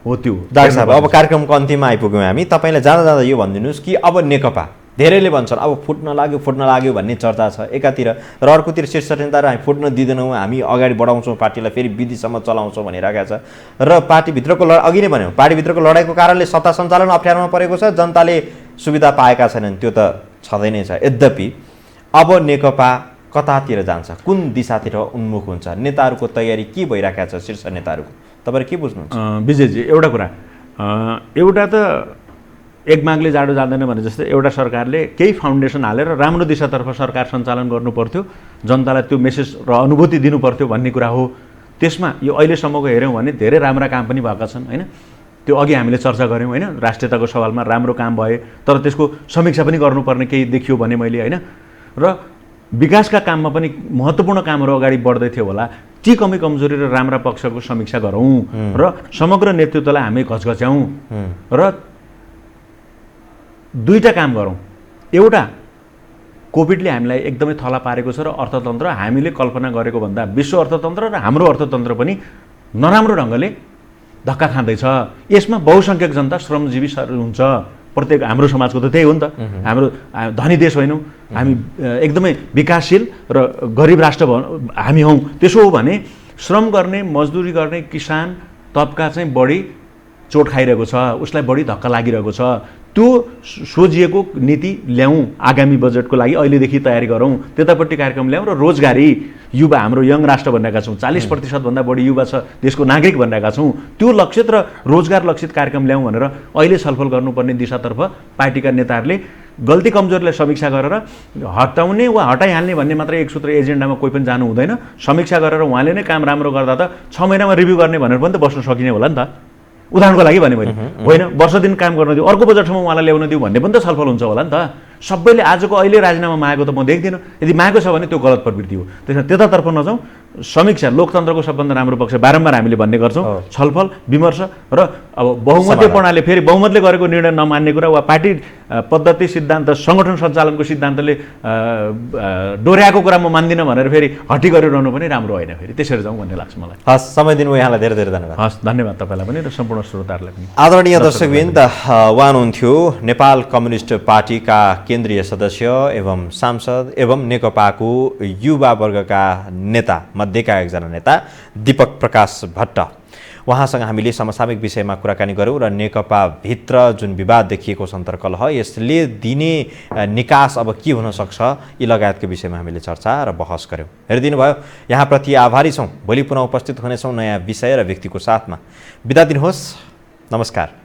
Speaker 2: हो। त्यो
Speaker 1: डाक्टर साहब अब कार्यक्रमको अन्तिममा आइपुग्यौँ हामी। तपाईँले जाँदा यो भनिदिनुहोस् कि अब नेकपा धेरैले भन्छन् अब फुट्न लाग्यो भन्ने चर्चा छ एकातिर, र अर्कोतिर शीर्ष नेताहरू हामी फुट्न दिँदैनौँ, हामी अगाडि बढाउँछौँ, पार्टीलाई फेरि विधिसम्म चलाउँछौँ भनिरहेको छ। र पार्टीभित्रको अघि नै भन्यौँ पार्टीभित्रको लडाइँको कारणले सत्ता सञ्चालन अप्ठ्यारोमा परेको छ, जनताले सुविधा पाएका छैनन्, त्यो त छँदै नै छ। यद्यपि अब नेकपा कतातिर जान्छ, कुन दिशातिर उन्मुख हुन्छ, नेताहरूको तयारी के भइरहेको छ शीर्ष नेताहरूको, तपाईँहरू के बुझ्नुहुन्छ?
Speaker 2: विजयजी एउटा कुरा, एउटा त एक मागले जाडो जाँदैन भने जस्तै एउटा सरकारले केही फाउन्डेसन हालेर राम्रो दिशातर्फ सरकार सञ्चालन गर्नु पर्थ्यो, जनतालाई त्यो मेसेज र अनुभूति दिनु पर्थ्यो भन्ने कुरा हो। त्यसमा यो अहिलेसम्मको हेऱ्यौँ भने धेरै राम्रा काम पनि भएका छन् होइन, त्यो अघि हामीले चर्चा गऱ्यौँ होइन, राष्ट्रियताको सवालमा राम्रो काम भए तर त्यसको समीक्षा पनि गर्नुपर्ने केही देखियो भने मैले होइन, र विकासका काममा पनि महत्त्वपूर्ण कामहरू अगाडि बढ्दै थियो होला, ती कमी कमजोरी र राम्रा पक्षको समीक्षा गरौँ र समग्र नेतृत्वलाई हामी घचघच्याउँ र दुईटा काम गरौँ। एउटा कोभिडले हामीलाई एकदमै थला पारेको छ र अर्थतन्त्र हामीले कल्पना गरेको भन्दा विश्व अर्थतन्त्र र हाम्रो अर्थतन्त्र पनि नराम्रो ढङ्गले धक्का खाँदैछ। यसमा बहुसङ्ख्यक जनता श्रमजीवी हुन्छ, प्रत्येक हाम्रो समाजको त त्यही हो नि त, हाम्रो धनी देश होइनौँ हामी, एकदमै विकासशील र गरिब राष्ट्र हामी हौँ। त्यसो हो भने श्रम गर्ने मजदुरी गर्ने किसान तबका चाहिँ बढी चोट खाइरहेको छ, उसलाई बढी धक्का लागिरहेको छ। त्यो सोझिएको नीति ल्याउँ, आगामी बजेटको लागि अहिलेदेखि तयारी गरौँ, त्यतापट्टि कार्यक्रम ल्याउँ र रोजगारी युवा हाम्रो यङ राष्ट्र भनिरहेका छौँ, 40% भन्दा बढी युवा छ देशको नागरिक भनिरहेका छौँ, त्यो लक्षित र रोजगार लक्षित कार्यक्रम ल्याउँ भनेर अहिले छलफल गर्नुपर्ने दिशातर्फ पार्टीका नेताहरूले गल्ती कमजोरीलाई समीक्षा गरेर हटाउने वा हटाइहाल्ने भन्ने मात्रै एक सूत्र एजेन्डामा कोही पनि जानु हुँदैन। समीक्षा गरेर उहाँले नै काम राम्रो गर्दा त 6 महिनामा रिभ्यू गर्ने भनेर पनि त बस्न सकिने होला नि त। उदाहरणको लागि भने मैले होइन वर्ष दिन काम गर्न दिउँ, अर्को बजेटसम्म उहाँलाई ल्याउन दिउँ भन्ने पनि त छलफल हुन्छ होला नि त। सबैले आजको अहिले राजीनामा मागेको त म देख्दिनँ, यदि मागेको छ भने त्यो गलत प्रवृत्ति हो। त्यसमा त्यतातर्फ नजाउँ, समीक्षा लोकतन्त्रको सबभन्दा राम्रो पक्ष बारम्बार हामीले भन्ने गर्छौँ छलफल विमर्श र अब बहुमतले प्रणाली फेरि बहुमतले गरेको निर्णय नमान्ने कुरा वा पार्टी पद्धति सिद्धान्त सङ्गठन सञ्चालनको सिद्धान्तले डोर्याएको कुरा म मान्दिनँ भनेर फेरि हटी गरिरहनु पनि राम्रो होइन फेरि त्यसरी जाउँ भन्ने लाग्छ मलाई
Speaker 1: हस् समय दिनुभयो यहाँलाई धेरै धेरै धन्यवाद
Speaker 2: हस् धन्यवाद तपाईँलाई पनि र सम्पूर्ण श्रोताहरूलाई पनि
Speaker 1: आदरणीय दर्शकवृन्द उहाँ हुनुहुन्थ्यो नेपाल कम्युनिस्ट पार्टीका केन्द्रीय सदस्य एवं सांसद एवं नेकपाको युवा वर्गका नेता मध्येका एकजना नेता दीपक प्रकाश भट्ट उहाँसँग हामीले समसामयिक विषयमा कुराकानी गऱ्यौँ र नेकपा भित्र जुन विवाद देखिएको छ अन्तर्कलह यसले दिने निकास अब के हुन सक्छ यी लगायतको विषयमा हामीले चर्चा र बहस गऱ्यौँ। हेरिदिनु भयो यहाँप्रति आभारी छौँ। भोलि पुनः उपस्थित हुनेछौँ नयाँ विषय र व्यक्तिको साथमा। बिदा दिनुहोस्। नमस्कार।